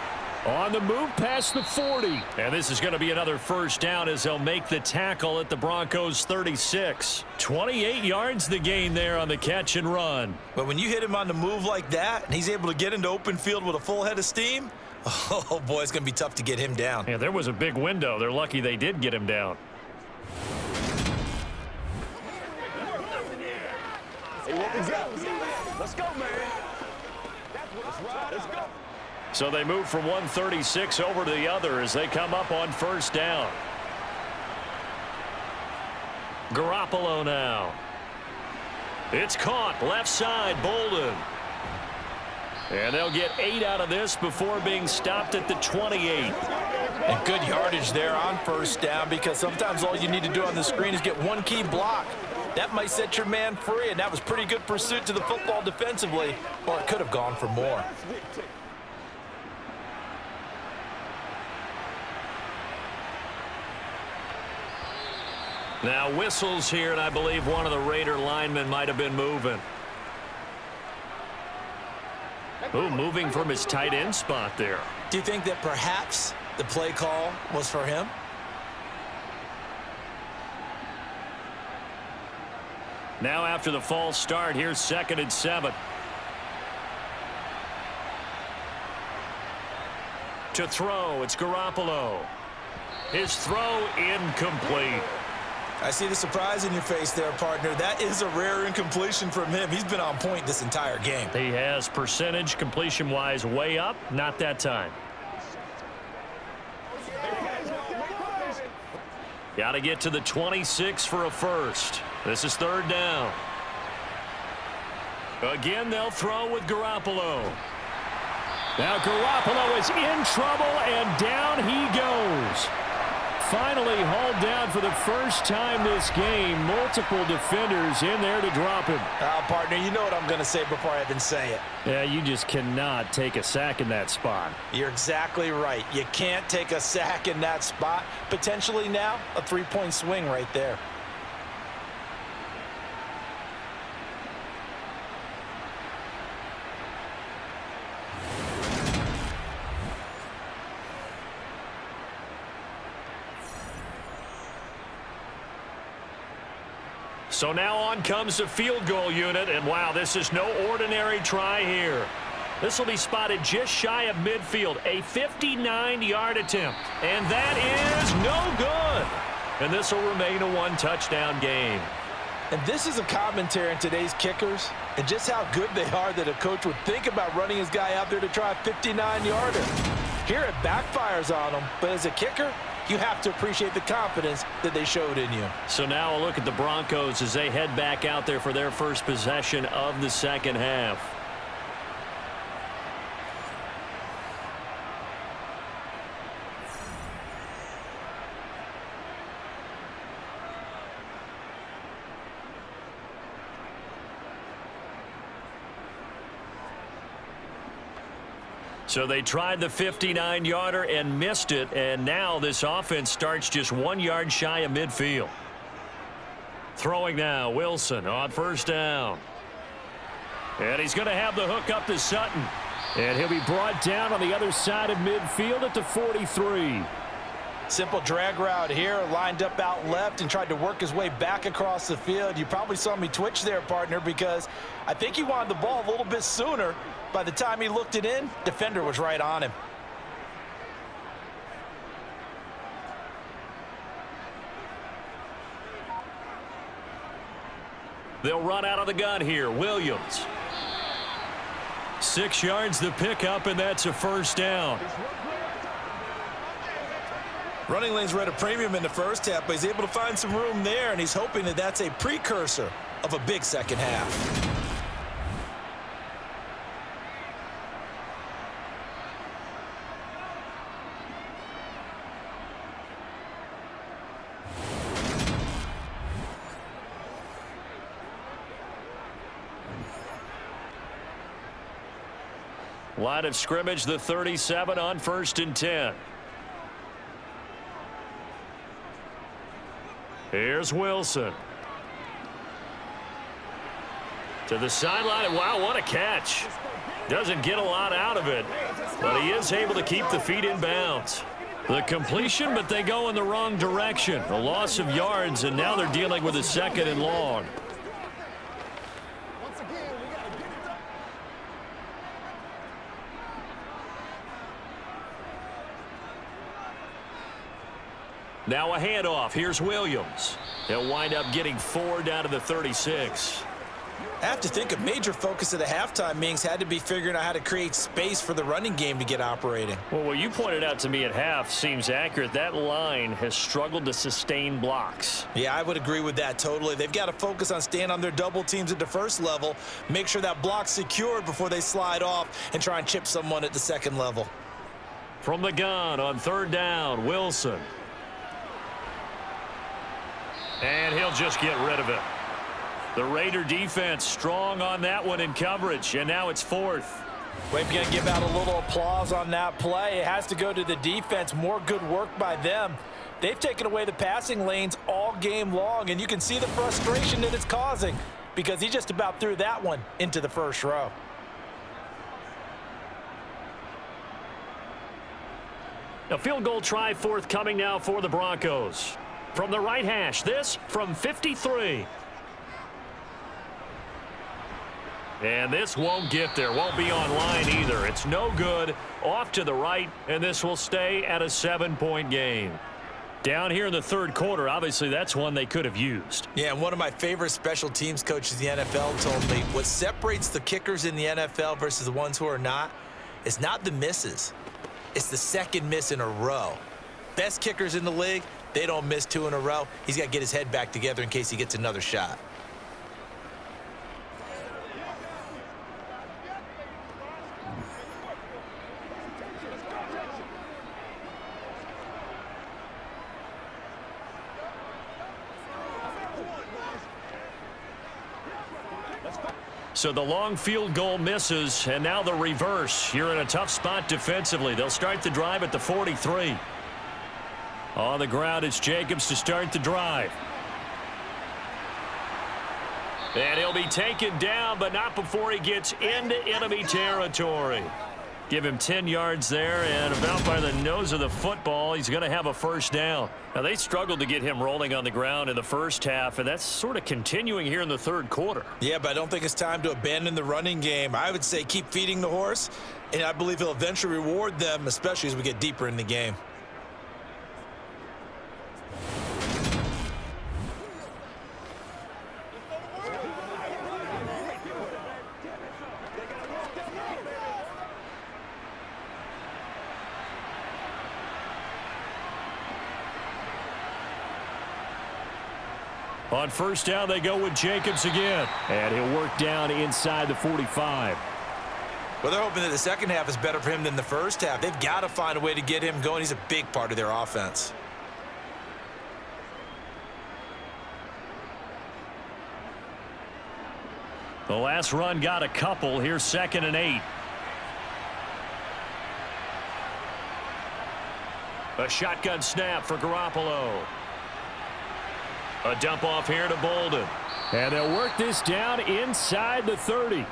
On the move past the 40. And this is going to be another first down as they'll make the tackle at the Broncos 36. 28 yards the gain there on the catch and run. But when you hit him on the move like that, and he's able to get into open field with a full head of steam, oh boy, it's going to be tough to get him down. Yeah, there was a big window. They're lucky they did get him down. Let's go, man. Let's go. So they move from 136 over to the other as they come up on first down. Garoppolo now. It's caught left side, Bolden. And they'll get 8 out of this before being stopped at the 28. And good yardage there on first down, because sometimes all you need to do on the screen is get one key block. That might set your man free, and that was pretty good pursuit to the football defensively, or it could have gone for more. Now whistles here, and I believe one of the Raider linemen might have been moving. Oh, moving from his tight end spot there. Do you think that perhaps the play call was for him? Now after the false start, here's 2nd and 7. To throw, it's Garoppolo. His throw incomplete. I see the surprise in your face there, partner. That is a rare incompletion from him. He's been on point this entire game. He has percentage completion-wise way up. Not that time. Got to get to the 26 for a first. This is third down. Again, they'll throw with Garoppolo. Now Garoppolo is in trouble, and down he goes. Finally hauled down for the first time this game. Multiple defenders in there to drop him. Partner, you know what I'm going to say before I even say it. Yeah, you just cannot take a sack in that spot. You're exactly right. You can't take a sack in that spot. Potentially now a 3-point swing right there. So now on comes the field goal unit, and wow, this is no ordinary try here. This will be spotted just shy of midfield, a 59-yard attempt, and that is no good. And this will remain a one-touchdown game. And this is a commentary on today's kickers and just how good they are that a coach would think about running his guy out there to try a 59-yarder. Here it backfires on him, but as a kicker, you have to appreciate the confidence that they showed in you. So now a look at the Broncos as they head back out there for their first possession of the second half. So they tried the 59-yarder and missed it, and now this offense starts just 1 yard shy of midfield. Throwing now, Wilson on first down. And he's going to have the hook up to Sutton. And he'll be brought down on the other side of midfield at the 43. Simple drag route here, lined up out left and tried to work his way back across the field. You probably saw me twitch there, partner, because I think he wanted the ball a little bit sooner. By the time he looked it in, defender was right on him. They'll run out of the gun here. Williams. 6 yards to pick up, and that's a first down. Running lanes were at a premium in the first half, but he's able to find some room there, and he's hoping that that's a precursor of a big second half. Line of scrimmage, the 37 on 1st and 10. Here's Wilson. To the sideline, and wow, what a catch. Doesn't get a lot out of it, but he is able to keep the feet in bounds. The completion, but they go in the wrong direction. A loss of yards, and now they're dealing with a 2nd and long. Now a handoff. Here's Williams. He'll wind up getting 4 down to the 36. I have to think a major focus of the halftime meetings had to be figuring out how to create space for the running game to get operating. Well, what you pointed out to me at half seems accurate. That line has struggled to sustain blocks. Yeah, I would agree with that totally. They've got to focus on staying on their double teams at the first level, make sure that block's secured before they slide off and try and chip someone at the second level. From the gun on 3rd down, Wilson. And he'll just get rid of it. The Raider defense strong on that one in coverage, and now it's 4th. We're going to give out a little applause on that play. It has to go to the defense. More good work by them. They've taken away the passing lanes all game long, and you can see the frustration that it's causing because he just about threw that one into the first row. A field goal try forthcoming now for the Broncos. From the right hash, this from 53. And this won't get there, won't be on line either. It's no good, off to the right, and this will stay at a 7-point game. Down here in the 3rd quarter, obviously that's one they could have used. Yeah, and one of my favorite special teams coaches in the NFL told me what separates the kickers in the NFL versus the ones who are not is not the misses. It's the second miss in a row. Best kickers in the league, They don't miss 2 in a row. He's got to get his head back together in case he gets another shot. So the long field goal misses, and now the reverse. You're in a tough spot defensively. They'll start the drive at the 43. On the ground, it's Jacobs to start the drive. And he'll be taken down, but not before he gets into enemy territory. Give him 10 yards there, and about by the nose of the football, he's going to have a first down. Now, they struggled to get him rolling on the ground in the first half, and that's sort of continuing here in the third quarter. Yeah, but I don't think it's time to abandon the running game. I would say keep feeding the horse, and I believe he'll eventually reward them, especially as we get deeper in the game. On first down, they go with Jacobs again. And he'll work down inside the 45. Well, they're hoping that the second half is better for him than the first half. They've got to find a way to get him going. He's a big part of their offense. The last run got a couple. Here's 2nd and 8. A shotgun snap for Garoppolo. A dump off here to Bolden. And they'll work this down inside the 30.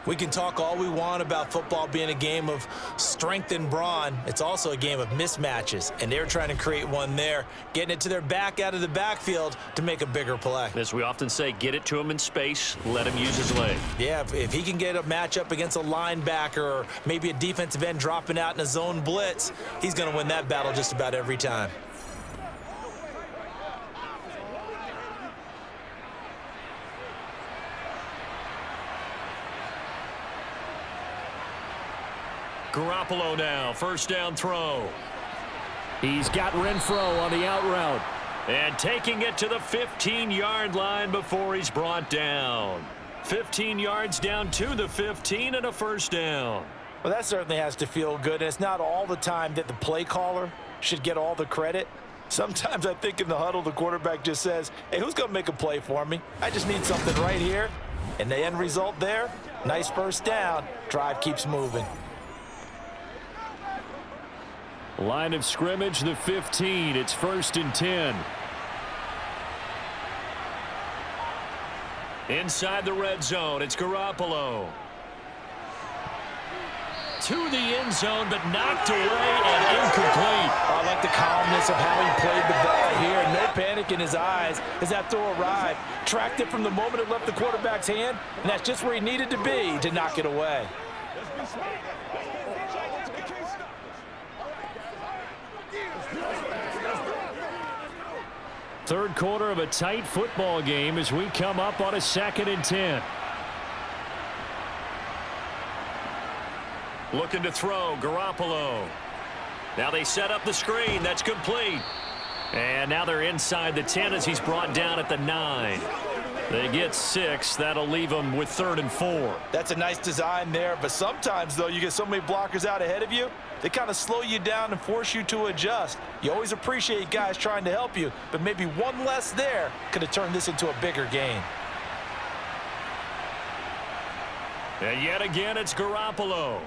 We can talk all we want about football being a game of strength and brawn. It's also a game of mismatches, and they're trying to create one there, getting it to their back out of the backfield to make a bigger play. As we often say, get it to him in space, let him use his leg. Yeah, if he can get a matchup against a linebacker or maybe a defensive end dropping out in a zone blitz, he's going to win that battle just about every time. Garoppolo now, first down throw. He's got Renfro on the out route. And taking it to the 15-yard line before he's brought down. 15 yards down to the 15 and a first down. Well, that certainly has to feel good. And it's not all the time that the play caller should get all the credit. Sometimes I think in the huddle, the quarterback just says, hey, who's going to make a play for me? I just need something right here. And the end result there, nice first down. Drive keeps moving. Line of scrimmage, the 15. It's 1st and 10. Inside the red zone, it's Garoppolo. To the end zone, but knocked away and incomplete. I like the calmness of how he played the ball here. No panic in his eyes as that throw arrived. Tracked it from the moment it left the quarterback's hand, and that's just where he needed to be to knock it away. Third quarter of a tight football game as we come up on a 2nd and 10. Looking to throw, Garoppolo. Now they set up the screen. That's complete. And now they're inside the 10 as he's brought down at the 9. They get 6. That'll leave them with 3rd and 4. That's a nice design there, but sometimes, though, you get so many blockers out ahead of you, they kind of slow you down and force you to adjust. You always appreciate guys trying to help you, but maybe one less there could have turned this into a bigger game. And yet again, it's Garoppolo.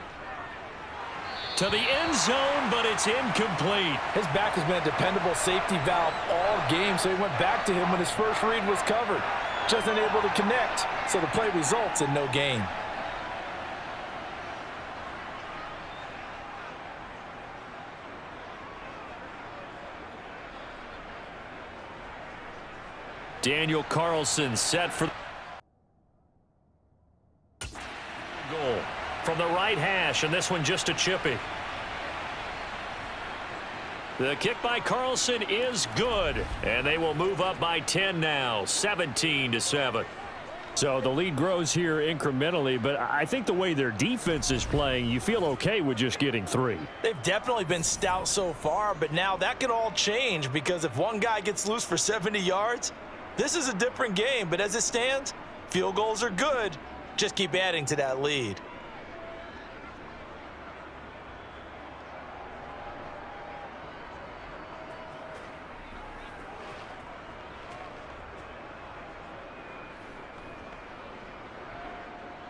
To the end zone, but it's incomplete. His back has been a dependable safety valve all game, so he went back to him when his first read was covered. Just unable to connect, so the play results in no gain. Daniel Carlson set for goal from the right hash, and this one just a chippy. The kick by Carlson is good, and they will move up by 10 now, 17-7. So the lead grows here incrementally, but I think the way their defense is playing, you feel okay with just getting 3. They've definitely been stout so far, but now that could all change because if one guy gets loose for 70 yards, this is a different game. But as it stands, field goals are good. Just keep adding to that lead.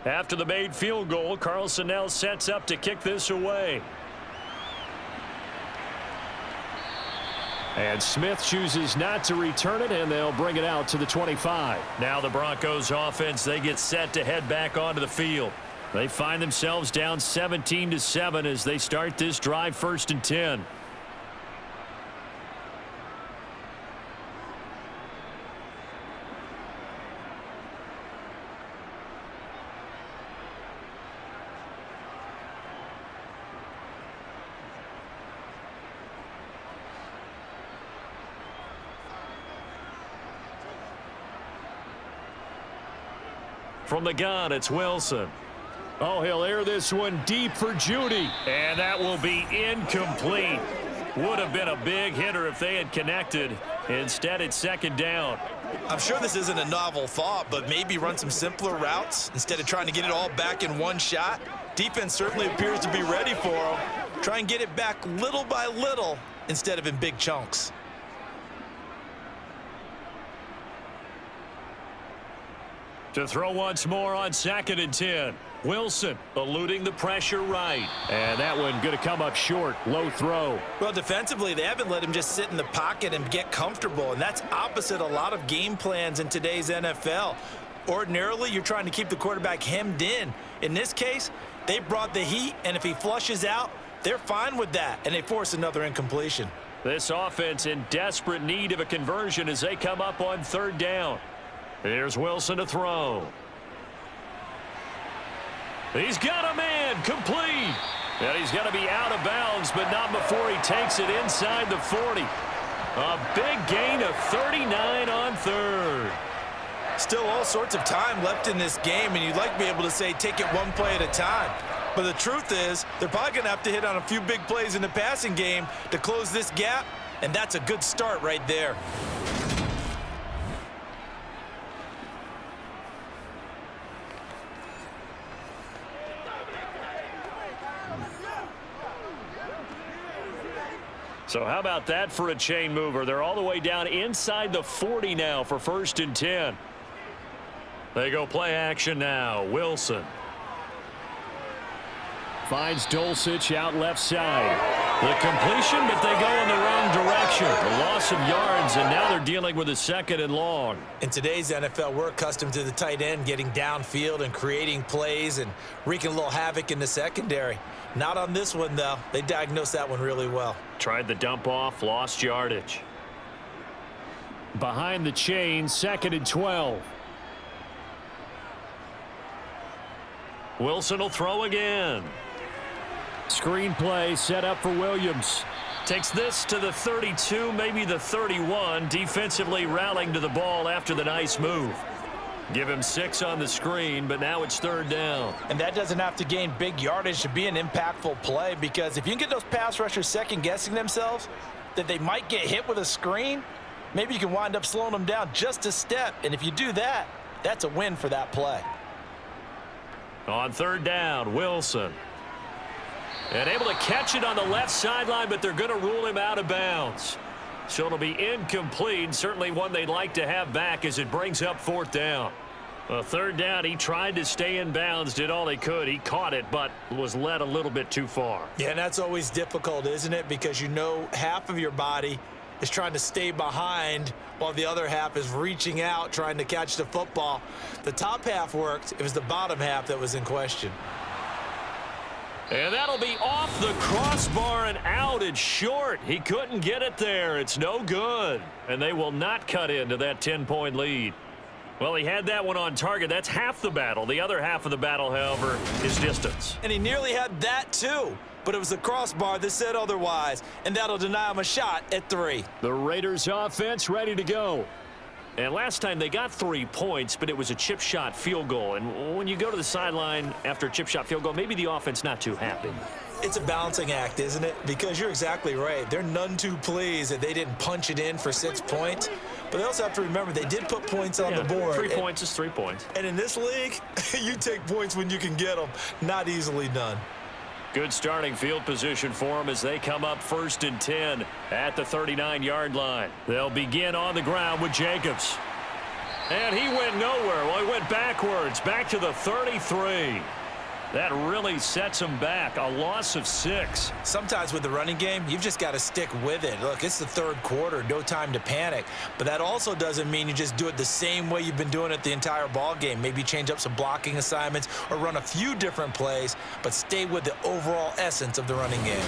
After the made field goal, Carlson now sets up to kick this away. And Smith chooses not to return it, and they'll bring it out to the 25. Now the Broncos offense, they get set to head back onto the field. They find themselves down 17-7 as they start this drive 1st and 10. From the gun, it's Wilson. Oh, he'll air this one deep for Judy. And that will be incomplete. Would have been a big hitter if they had connected. Instead, it's 2nd down. I'm sure this isn't a novel thought, but maybe run some simpler routes instead of trying to get it all back in one shot. Defense certainly appears to be ready for them. Try and get it back little by little instead of in big chunks. To throw once more on 2nd and 10. Wilson eluding the pressure right. And that one going to come up short. Low throw. Well, defensively, they haven't let him just sit in the pocket and get comfortable, and that's opposite a lot of game plans in today's NFL. Ordinarily, you're trying to keep the quarterback hemmed in. In this case, they brought the heat, and if he flushes out, they're fine with that, and they force another incompletion. This offense in desperate need of a conversion as they come up on 3rd down. Here's Wilson to throw. He's got a man, complete. And he's going to be out of bounds, but not before he takes it inside the 40. A big gain of 39 on 3rd. Still all sorts of time left in this game, and you'd like to be able to say take it one play at a time. But the truth is, they're probably going to have to hit on a few big plays in the passing game to close this gap, and that's a good start right there. So how about that for a chain mover? They're all the way down inside the 40 now for 1st and 10. They go play action now. Wilson finds Dulcich out left side. The completion, but they go in the wrong direction. A loss of yards, and now they're dealing with a 2nd and long. In today's NFL, we're accustomed to the tight end getting downfield and creating plays and wreaking a little havoc in the secondary. Not on this one, though. They diagnosed that one really well. Tried the dump off, lost yardage. Behind the chain, 2nd and 12. Wilson will throw again. Screen play set up for Williams. Takes this to the 32, maybe the 31. Defensively rallying to the ball after the nice move. Give him 6 on the screen, but now it's 3rd down. And that doesn't have to gain big yardage to be an impactful play, because if you can get those pass rushers second-guessing themselves that they might get hit with a screen, maybe you can wind up slowing them down just a step. And if you do that, that's a win for that play. On 3rd down, Wilson. And able to catch it on the left sideline, but they're going to rule him out of bounds. So it'll be incomplete, certainly one they'd like to have back as it brings up 4th down. 3rd down, he tried to stay in bounds, did all he could. He caught it, but was led a little bit too far. Yeah, and that's always difficult, isn't it? Because you know half of your body is trying to stay behind while the other half is reaching out, trying to catch the football. The top half worked. It was the bottom half that was in question. And that'll be off the crossbar and out. It's short. He couldn't get it there. It's no good. And they will not cut into that 10-point lead. Well, he had that one on target. That's half the battle. The other half of the battle, however, is distance. And he nearly had that too. But it was the crossbar that said otherwise. And that'll deny him a shot at 3. The Raiders offense ready to go. And last time they got 3 points, but it was a chip shot field goal. And when you go to the sideline after a chip shot field goal, maybe the offense not too happy. It's a balancing act, isn't it? Because you're exactly right. They're none too pleased that they didn't punch it in for 6 points. But they also have to remember they did put points on the board. 3 points is 3 points. And in this league, you take points when you can get them. Not easily done. Good starting field position for them as they come up 1st and 10 at the 39-yard line. They'll begin on the ground with Jacobs. And he went nowhere. Well, he went backwards, back to the 33. That really sets him back. A loss of 6. Sometimes with the running game, you've just got to stick with it. Look, it's the 3rd quarter, no time to panic. But that also doesn't mean you just do it the same way you've been doing it the entire ball game. Maybe change up some blocking assignments or run a few different plays, but stay with the overall essence of the running game.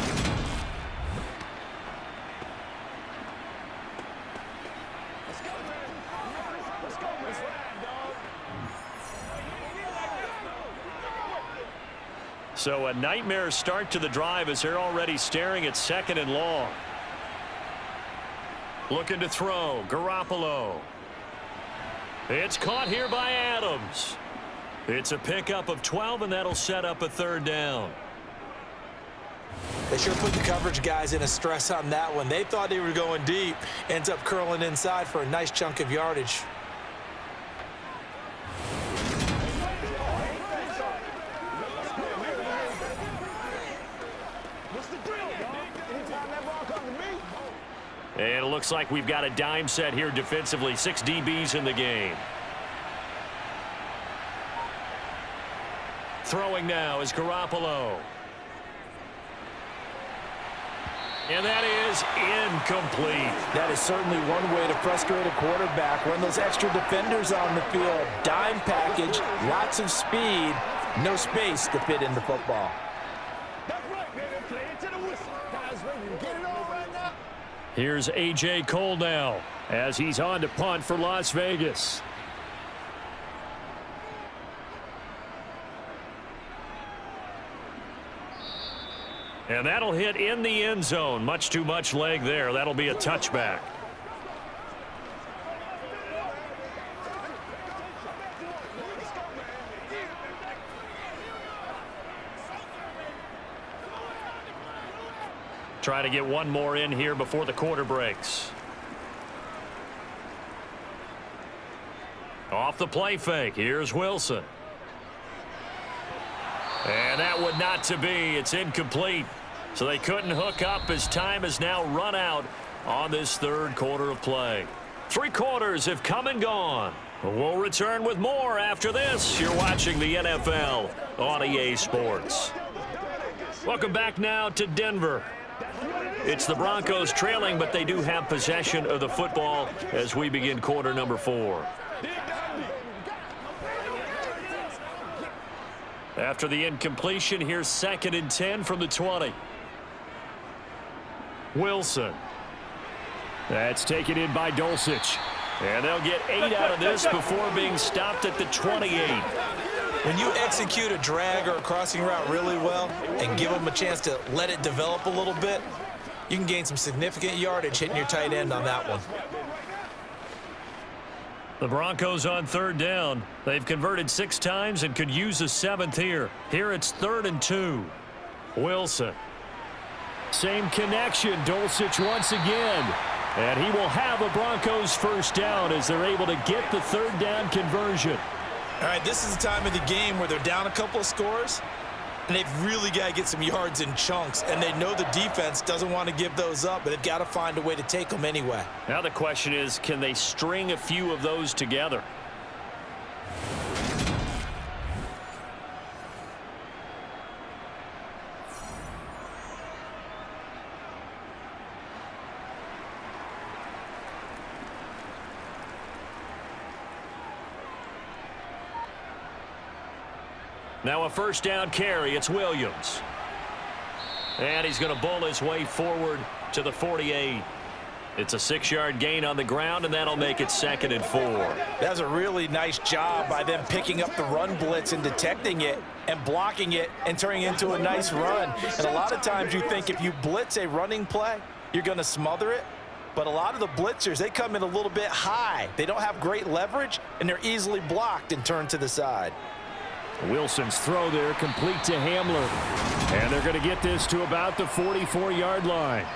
So a nightmare start to the drive as they're already staring at 2nd and long. Looking to throw, Garoppolo. It's caught here by Adams. It's a pickup of 12, and that'll set up a 3rd down. They sure put the coverage guys in a stress on that one. They thought they were going deep. Ends up curling inside for a nice chunk of yardage. And it looks like we've got a dime set here defensively. 6 DBs in the game. Throwing now is Garoppolo. And that is incomplete. That is certainly one way to frustrate a quarterback. Run those extra defenders on the field. Dime package, lots of speed, no space to fit in the football. Here's A.J. Cole now as he's on to punt for Las Vegas. And that'll hit in the end zone. Much too much leg there. That'll be a touchback. Try to get one more in here before the quarter breaks. Off the play fake. Here's Wilson. And that would not to be. It's incomplete. So they couldn't hook up as time has now run out on this 3rd quarter of play. 3 quarters have come and gone. We'll return with more after this. You're watching the NFL on EA Sports. Welcome back now to Denver. It's the Broncos trailing, but they do have possession of the football as we begin quarter number 4. After the incompletion, here's 2nd and 10 from the 20. Wilson. That's taken in by Dulcich. And they'll get 8 out of this before being stopped at the 28. When you execute a drag or a crossing route really well and give them a chance to let it develop a little bit, you can gain some significant yardage hitting your tight end on that one. The Broncos on 3rd down. They've converted 6 times and could use a 7th here. Here it's 3rd and 2. Wilson. Same connection. Dulcich once again. And he will have a Broncos 1st down as they're able to get the 3rd down conversion. All right, this is the time of the game where they're down a couple of scores, and they've really got to get some yards in chunks, and they know the defense doesn't want to give those up, but they've got to find a way to take them anyway. Now the question is, can they string a few of those together? Now a 1st down carry. It's Williams. And he's going to bull his way forward to the 48. It's a 6-yard gain on the ground, and that'll make it 2nd and 4. That was a really nice job by them picking up the run blitz and detecting it and blocking it and turning it into a nice run. And a lot of times you think if you blitz a running play, you're going to smother it. But a lot of the blitzers, they come in a little bit high. They don't have great leverage, and they're easily blocked and turned to the side. Wilson's throw there complete to Hamler. And they're going to get this to about the 44-yard line.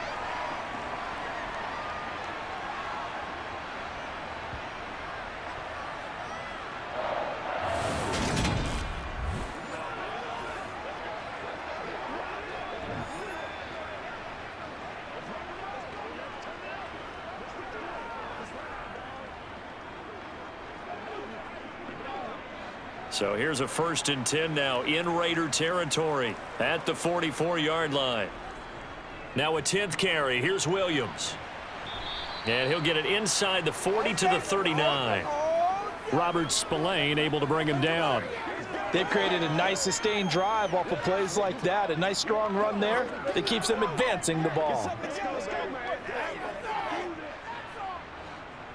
So here's a 1st and 10 now in Raider territory at the 44-yard line. Now a 10th carry. Here's Williams. And he'll get it inside the 40 to the 39. Robert Spillane able to bring him down. They've created a nice sustained drive off of plays like that. A nice strong run there that keeps them advancing the ball.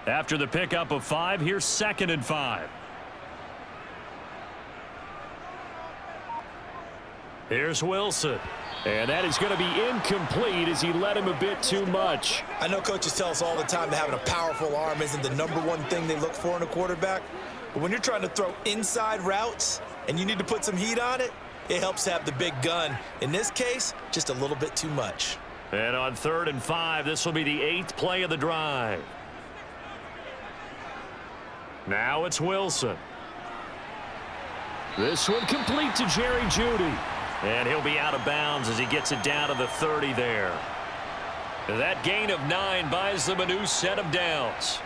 After the pickup of 5, here's 2nd and 5. Here's Wilson. And that is going to be incomplete as he led him a bit too much. I know coaches tell us all the time that having a powerful arm isn't the #1 thing they look for in a quarterback. But when you're trying to throw inside routes and you need to put some heat on it, it helps have the big gun. In this case, just a little bit too much. And on 3rd and 5, this will be the 8th play of the drive. Now it's Wilson. This one complete to Jerry Jeudy. And he'll be out of bounds as he gets it down to the 30 there. That gain of 9 buys them a new set of downs.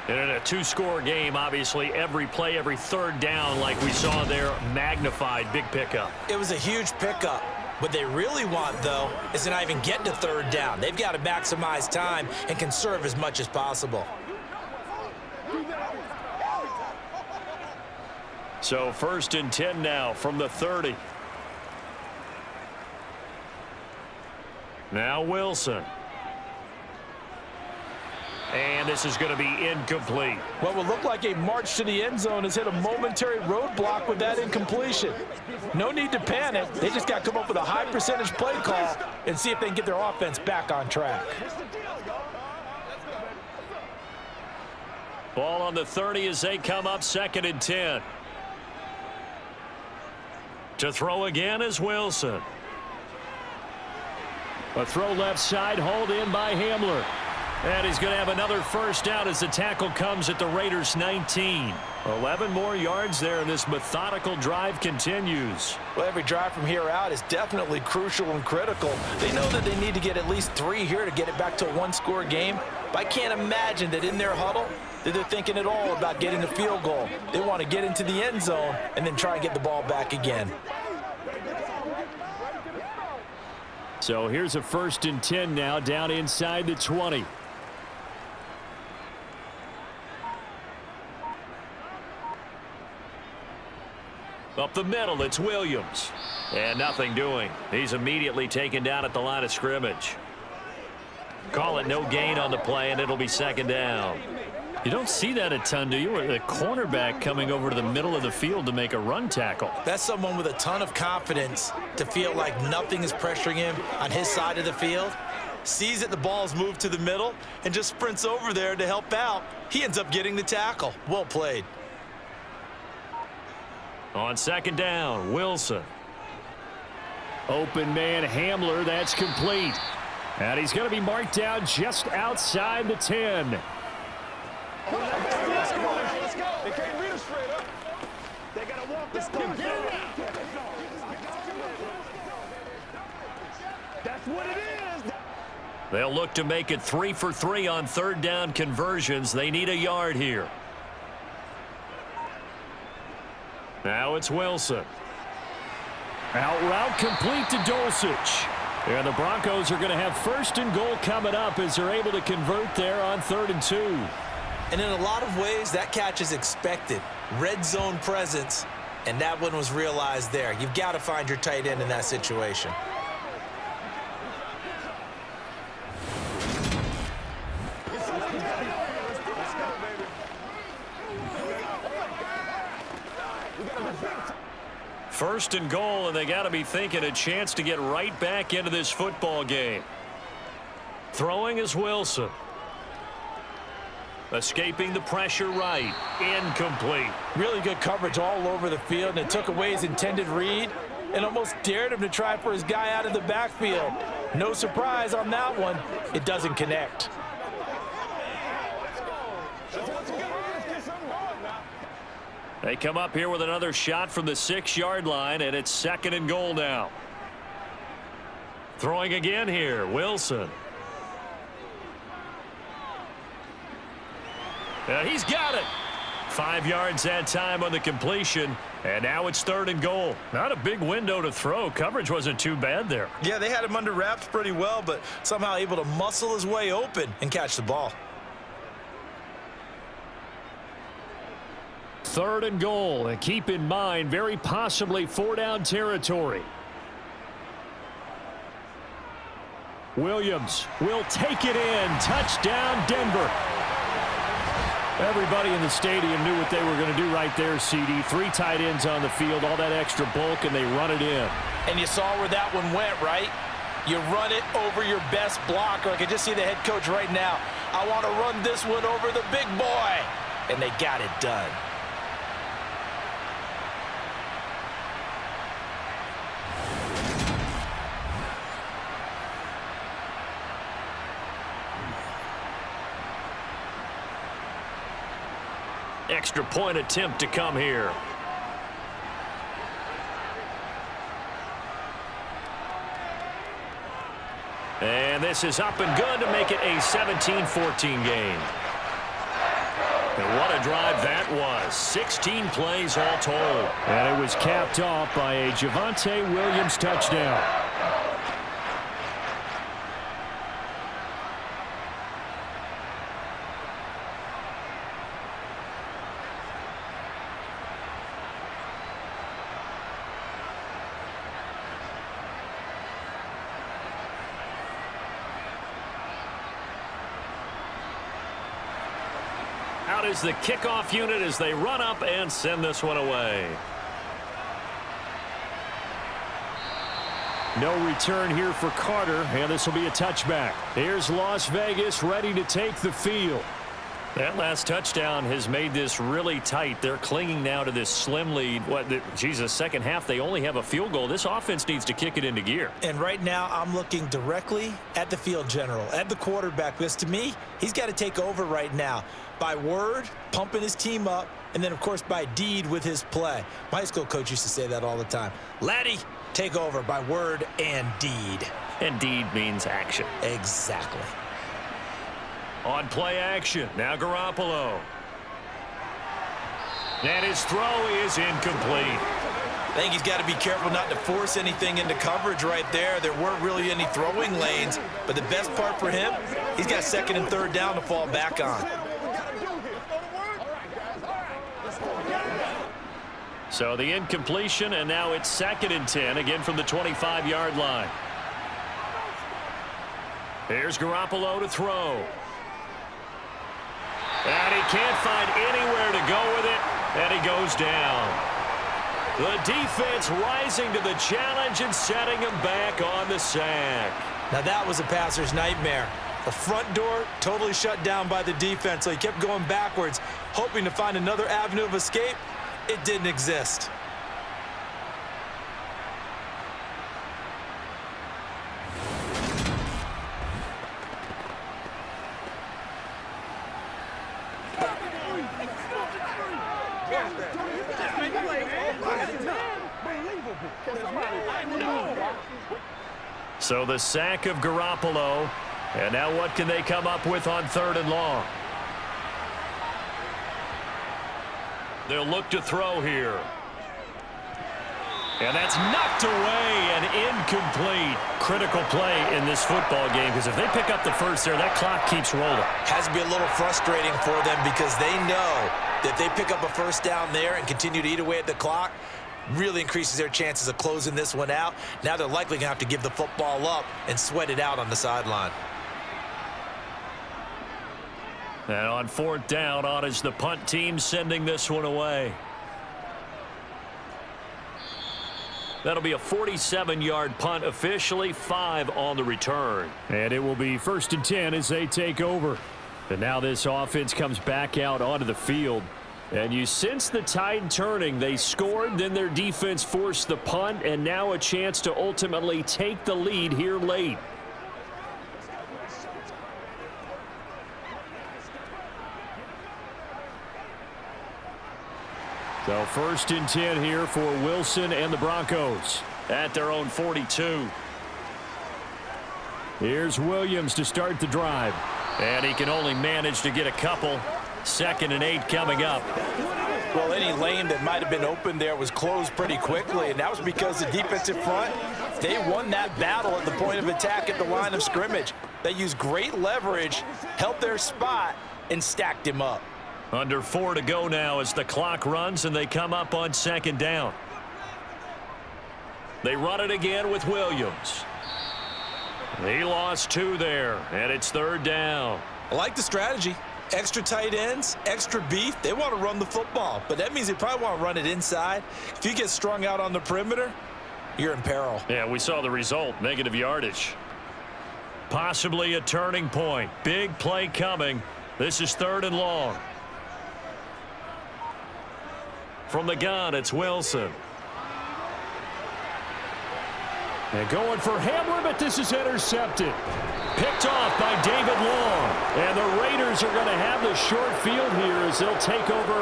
And in a 2-score game, obviously, every play, every 3rd down, like we saw there, magnified. Big pickup. It was a huge pickup. What they really want, though, is to not even get to 3rd down. They've got to maximize time and conserve as much as possible. So 1st and 10 now from the 30. Now Wilson. And this is going to be incomplete. What will look like a march to the end zone has hit a momentary roadblock with that incompletion. No need to panic. They just got to come up with a high percentage play call and see if they can get their offense back on track. Ball on the 30 as they come up 2nd and 10. To throw again is Wilson. A throw left side, hauled in by Hamler. And he's going to have another 1st down as the tackle comes at the Raiders' 19. 11 more yards there, and this methodical drive continues. Well, every drive from here out is definitely crucial and critical. They know that they need to get at least 3 here to get it back to a 1-score game. But I can't imagine that in their huddle that they're thinking at all about getting a field goal. They want to get into the end zone and then try and get the ball back again. So here's a 1st and 10 now down inside the 20. Up the middle, it's Williams. And nothing doing. He's immediately taken down at the line of scrimmage. Call it no gain on the play, and it'll be 2nd down. You don't see that a ton, do you? The cornerback coming over to the middle of the field to make a run tackle. That's someone with a ton of confidence to feel like nothing is pressuring him on his side of the field. Sees that the ball's moved to the middle and just sprints over there to help out. He ends up getting the tackle. Well played. On 2nd down, Wilson. Open man Hamler, that's complete. And he's going to be marked down just outside the 10. They can't read us straight up. They got to walk this thing. That's what it is. They'll look to make it 3 for 3 on 3rd down conversions. They need a yard here. Now it's Wilson. Out route complete to Dulcich. And the Broncos are going to have 1st and goal coming up as they're able to convert there on 3rd and 2. And in a lot of ways, that catch is expected. Red zone presence, and that one was realized there. You've got to find your tight end in that situation. First and goal, and they got to be thinking a chance to get right back into this football game. Throwing is Wilson. Escaping the pressure right. Incomplete. Really good coverage all over the field, and it took away his intended read and almost dared him to try for his guy out of the backfield. No surprise on that one. It doesn't connect. They come up here with another shot from the 6-yard line, and it's 2nd and goal now. Throwing again here, Wilson. He's got it. 5 yards that time on the completion, and now it's 3rd and goal. Not a big window to throw. Coverage wasn't too bad there. Yeah, they had him under wraps pretty well, but somehow able to muscle his way open and catch the ball. 3rd and goal, and keep in mind, very possibly 4-down territory. Williams will take it in. Touchdown, Denver. Everybody in the stadium knew what they were going to do right there, CD. 3 tight ends on the field, all that extra bulk, and they run it in. And you saw where that one went, right? You run it over your best blocker. I can just see the head coach right now. I want to run this one over the big boy. And they got it done. Extra point attempt to come here. And this is up and good to make it a 17-14 game. And what a drive that was. 16 plays all told. And it was capped off by a Javonte Williams touchdown. Out is the kickoff unit as they run up and send this one away. No return here for Carter, and this will be a touchback. Here's Las Vegas ready to take the field. That last touchdown has made this really tight. They're clinging now to this slim lead. Second half, they only have a field goal. This offense needs to kick it into gear. And right now, I'm looking directly at the field general, at the quarterback, because to me, he's got to take over right now. By word, pumping his team up, and then, of course, by deed with his play. My high school coach used to say that all the time. Laddie, take over by word and deed. And deed means action. Exactly. On play action, now Garoppolo. And his throw is incomplete. I think he's got to be careful not to force anything into coverage right there. There weren't really any throwing lanes, but the best part for him, he's got 2nd and 3rd down to fall back on. So the incompletion, and now it's 2nd and 10, again from the 25-yard line. Here's Garoppolo to throw. And he can't find anywhere to go with it, and he goes down. The defense rising to the challenge and setting him back on the sack. Now that was a passer's nightmare. The front door totally shut down by the defense, so he kept going backwards, hoping to find another avenue of escape. It didn't exist. So the sack of Garoppolo, and now what can they come up with on 3rd and long? They'll look to throw here. And that's knocked away and incomplete. Critical play in this football game, because if they pick up the first there, that clock keeps rolling. Has to be a little frustrating for them because they know that if they pick up a first down there and continue to eat away at the clock, really increases their chances of closing this one out. Now they're likely going to have to give the football up and sweat it out on the sideline. And on 4th down, on is the punt team sending this one away. That'll be a 47-yard punt, officially 5 on the return. And it will be 1st and 10 as they take over. And now this offense comes back out onto the field. And you sense the tide turning. They scored, then their defense forced the punt, and now a chance to ultimately take the lead here late. So 1st and 10 here for Wilson and the Broncos at their own 42. Here's Williams to start the drive. And he can only manage to get a couple. 2nd and 8 coming up. Well, any lane that might have been open there was closed pretty quickly, and that was because the defensive front, they won that battle at the point of attack at the line of scrimmage. They used great leverage, held their spot, and stacked him up. Under 4 to go now as the clock runs and they come up on 2nd down. They run it again with Williams. He lost 2 there, and it's 3rd down. I like the strategy. Extra tight ends, extra beef. They want to run the football, but that means they probably want to run it inside. If you get strung out on the perimeter, you're in peril. Yeah, we saw the result, negative yardage. Possibly a turning point. Big play coming. This is 3rd and long. From the gun, it's Wilson. And going for Hamler, but this is intercepted. Picked off by David Long. And the Raiders are going to have the short field here as they'll take over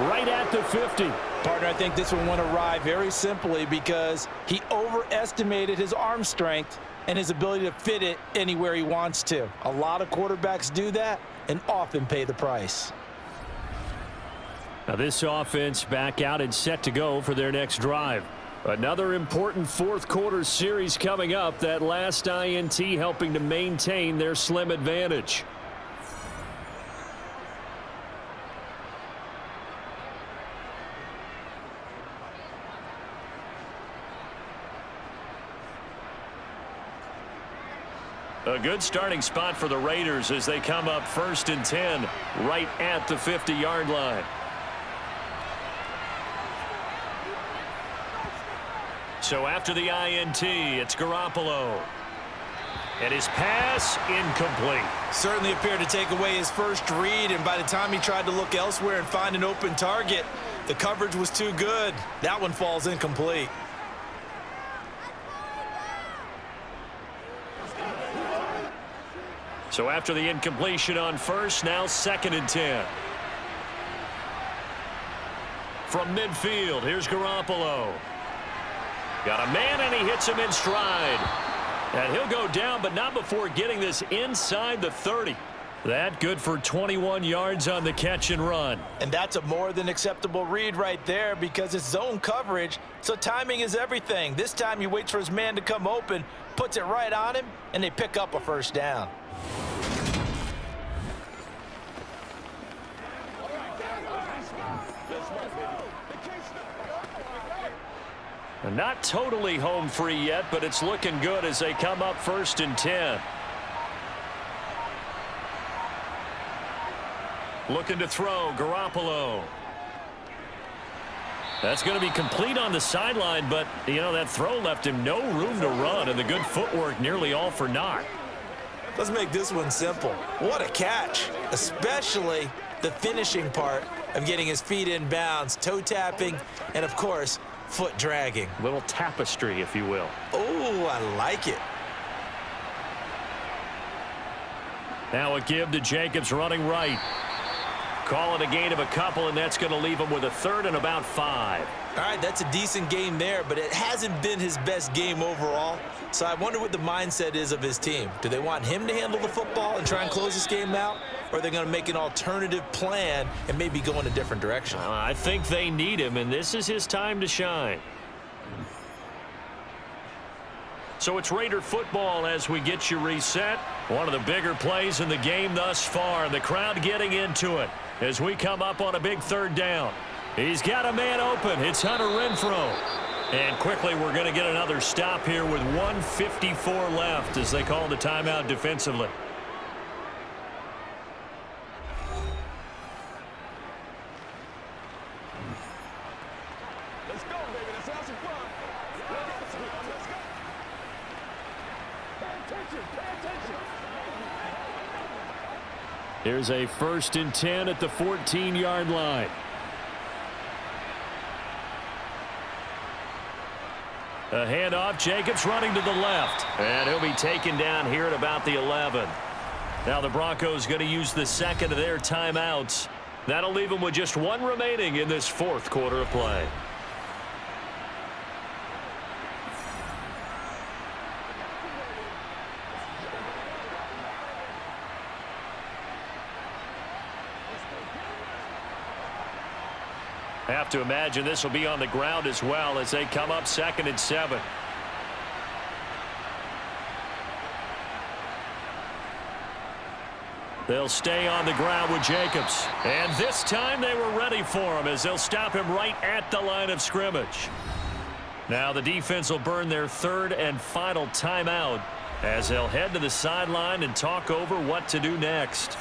right at the 50. Partner, I think this one went awry very simply because he overestimated his arm strength and his ability to fit it anywhere he wants to. A lot of quarterbacks do that and often pay the price. Now this offense back out and set to go for their next drive. Another important 4th quarter series coming up. That last INT helping to maintain their slim advantage. A good starting spot for the Raiders as they come up 1st and 10 right at the 50-yard line. So after the INT, it's Garoppolo. And his pass incomplete. Certainly appeared to take away his first read, and by the time he tried to look elsewhere and find an open target, the coverage was too good. That one falls incomplete. So after the incompletion on 1st, now 2nd and 10. From midfield, here's Garoppolo. Got a man, and he hits him in stride. And he'll go down, but not before getting this inside the 30. That good for 21 yards on the catch and run. And that's a more than acceptable read right there because it's zone coverage, so timing is everything. This time he waits for his man to come open, puts it right on him, and they pick up a 1st down. And not totally home free yet, but it's looking good as they come up 1st and 10. Looking to throw, Garoppolo. That's going to be complete on the sideline, but, you know, that throw left him no room to run, and the good footwork nearly all for naught. Let's make this one simple. What a catch, especially the finishing part of getting his feet in bounds, toe tapping, and, of course, foot dragging. Little tapestry, if you will. Oh, I like it. Now a give to Jacobs running right. Call it a gain of a couple, and that's going to leave him with a 3rd and about 5. All right, that's a decent game there, but it hasn't been his best game overall. So I wonder what the mindset is of his team. Do they want him to handle the football and try and close this game out? Or are they going to make an alternative plan and maybe go in a different direction? I think they need him, and this is his time to shine. So it's Raider football as we get you reset. One of the bigger plays in the game thus far, and the crowd getting into it as we come up on a big 3rd down. He's got a man open. It's Hunter Renfrow. And quickly we're going to get another stop here with 1:54 left as they call the timeout defensively. Let's go, baby. Let's have some fun. Let's go. Pay attention. Pay attention. Here's a 1st and 10 at the 14-yard line. A handoff, Jacobs running to the left. And he'll be taken down here at about the 11. Now the Broncos going to use the second of their timeouts. That'll leave them with just one remaining in this 4th quarter of play. I have to imagine this will be on the ground as well as they come up 2nd and 7. They'll stay on the ground with Jacobs. And this time they were ready for him as they'll stop him right at the line of scrimmage. Now the defense will burn their 3rd and final timeout as they'll head to the sideline and talk over what to do next.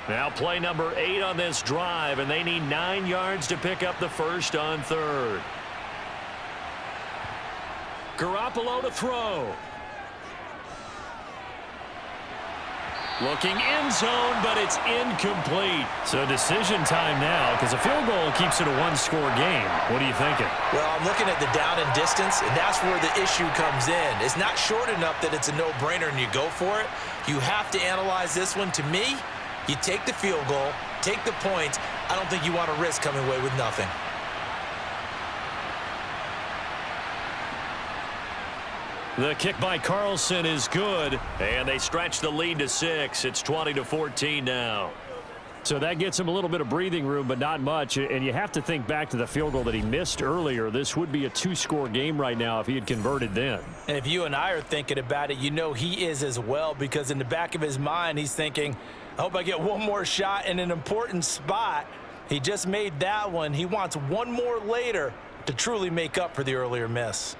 Now play number 8 on this drive, and they need 9 yards to pick up the 1st on 3rd. Garoppolo to throw. Looking end zone, but it's incomplete. So decision time now because a field goal keeps it a 1-score game. What are you thinking? Well, I'm looking at the down and distance, and that's where the issue comes in. It's not short enough that it's a no-brainer and you go for it. You have to analyze this one. To me, you take the field goal, take the points. I don't think you want to risk coming away with nothing. The kick by Carlson is good, and they stretch the lead to 6. It's 20-14 now. So that gets him a little bit of breathing room, but not much. And you have to think back to the field goal that he missed earlier. This would be a 2-score game right now if he had converted then. And if you and I are thinking about it, you know he is as well, because in the back of his mind, he's thinking, I hope I get one more shot in an important spot. He just made that one. He wants one more later to truly make up for the earlier miss.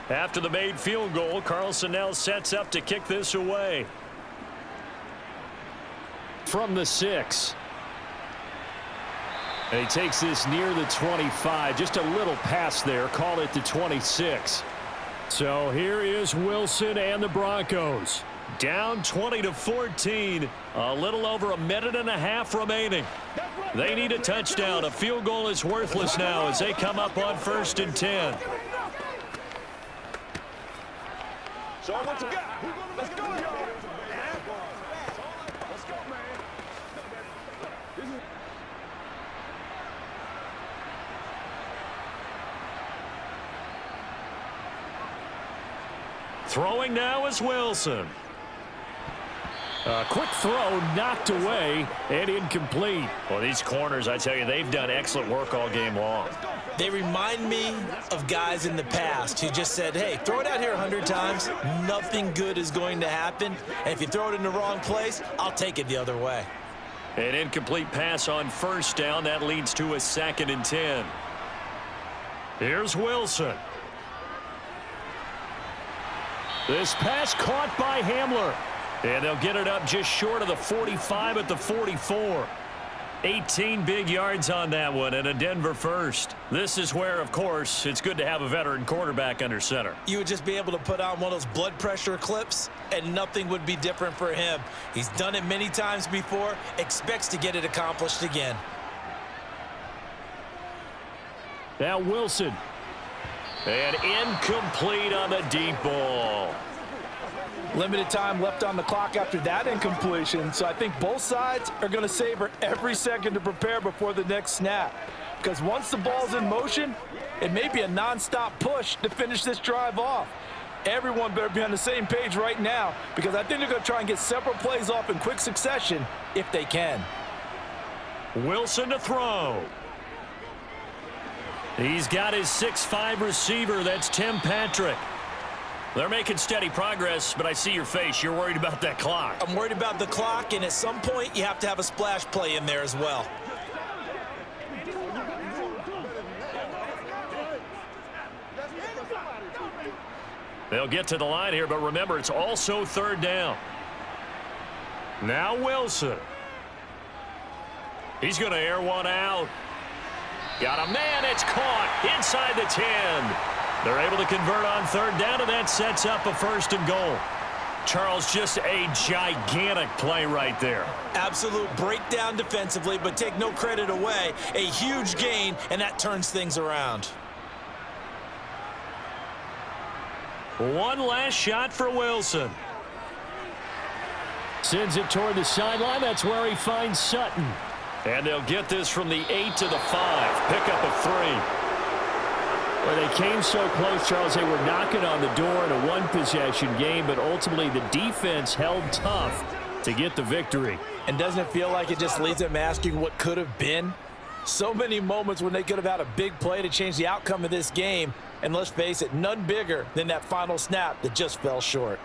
After the made field goal, Carlson now sets up to kick this away. From the 6. And he takes this near the 25. Just a little pass there. Call it the 26. So here is Wilson and the Broncos. Down 20-14. A little over a minute and a half remaining. They need a touchdown. A field goal is worthless now as they come up on 1st and 10. Show what you got. Let's go, y'all. Let's go, man. Throwing now is Wilson. A quick throw knocked away and incomplete. Well, these corners, I tell you, they've done excellent work all game long. They remind me of guys in the past who just said, hey, throw it out here 100 times. Nothing good is going to happen. And if you throw it in the wrong place, I'll take it the other way. An incomplete pass on 1st down. That leads to a 2nd and 10. Here's Wilson. This pass caught by Hamler. And they'll get it up just short of the 45 at the 44. 18 big yards on that one and a Denver first. This is where, of course, it's good to have a veteran quarterback under center. You would just be able to put on one of those blood pressure clips and nothing would be different for him. He's done it many times before, expects to get it accomplished again. Now Wilson. And incomplete on the deep ball. Limited time left on the clock after that incompletion, so I think both sides are going to savor every second to prepare before the next snap. Because once the ball's in motion, it may be a nonstop push to finish this drive off. Everyone better be on the same page right now, because I think they're going to try and get several plays off in quick succession if they can. Wilson to throw. He's got his 6'5" receiver. That's Tim Patrick. They're making steady progress, but I see your face. You're worried about that clock. I'm worried about the clock, and at some point, you have to have a splash play in there as well. They'll get to the line here, but remember, it's also 3rd down. Now Wilson. He's going to air one out. Got a man. It's caught inside the 10. They're able to convert on third down, and that sets up a 1st and goal. Charles, just a gigantic play right there. Absolute breakdown defensively, but take no credit away. A huge gain, and that turns things around. One last shot for Wilson. Sends it toward the sideline. That's where he finds Sutton. And they'll get this from the 8 to the 5. Pick up a 3. Well, they came so close, Charles. They were knocking on the door in a one-possession game, but ultimately the defense held tough to get the victory. And doesn't it feel like it just leaves them asking what could have been? So many moments when they could have had a big play to change the outcome of this game. And let's face it, none bigger than that final snap that just fell short.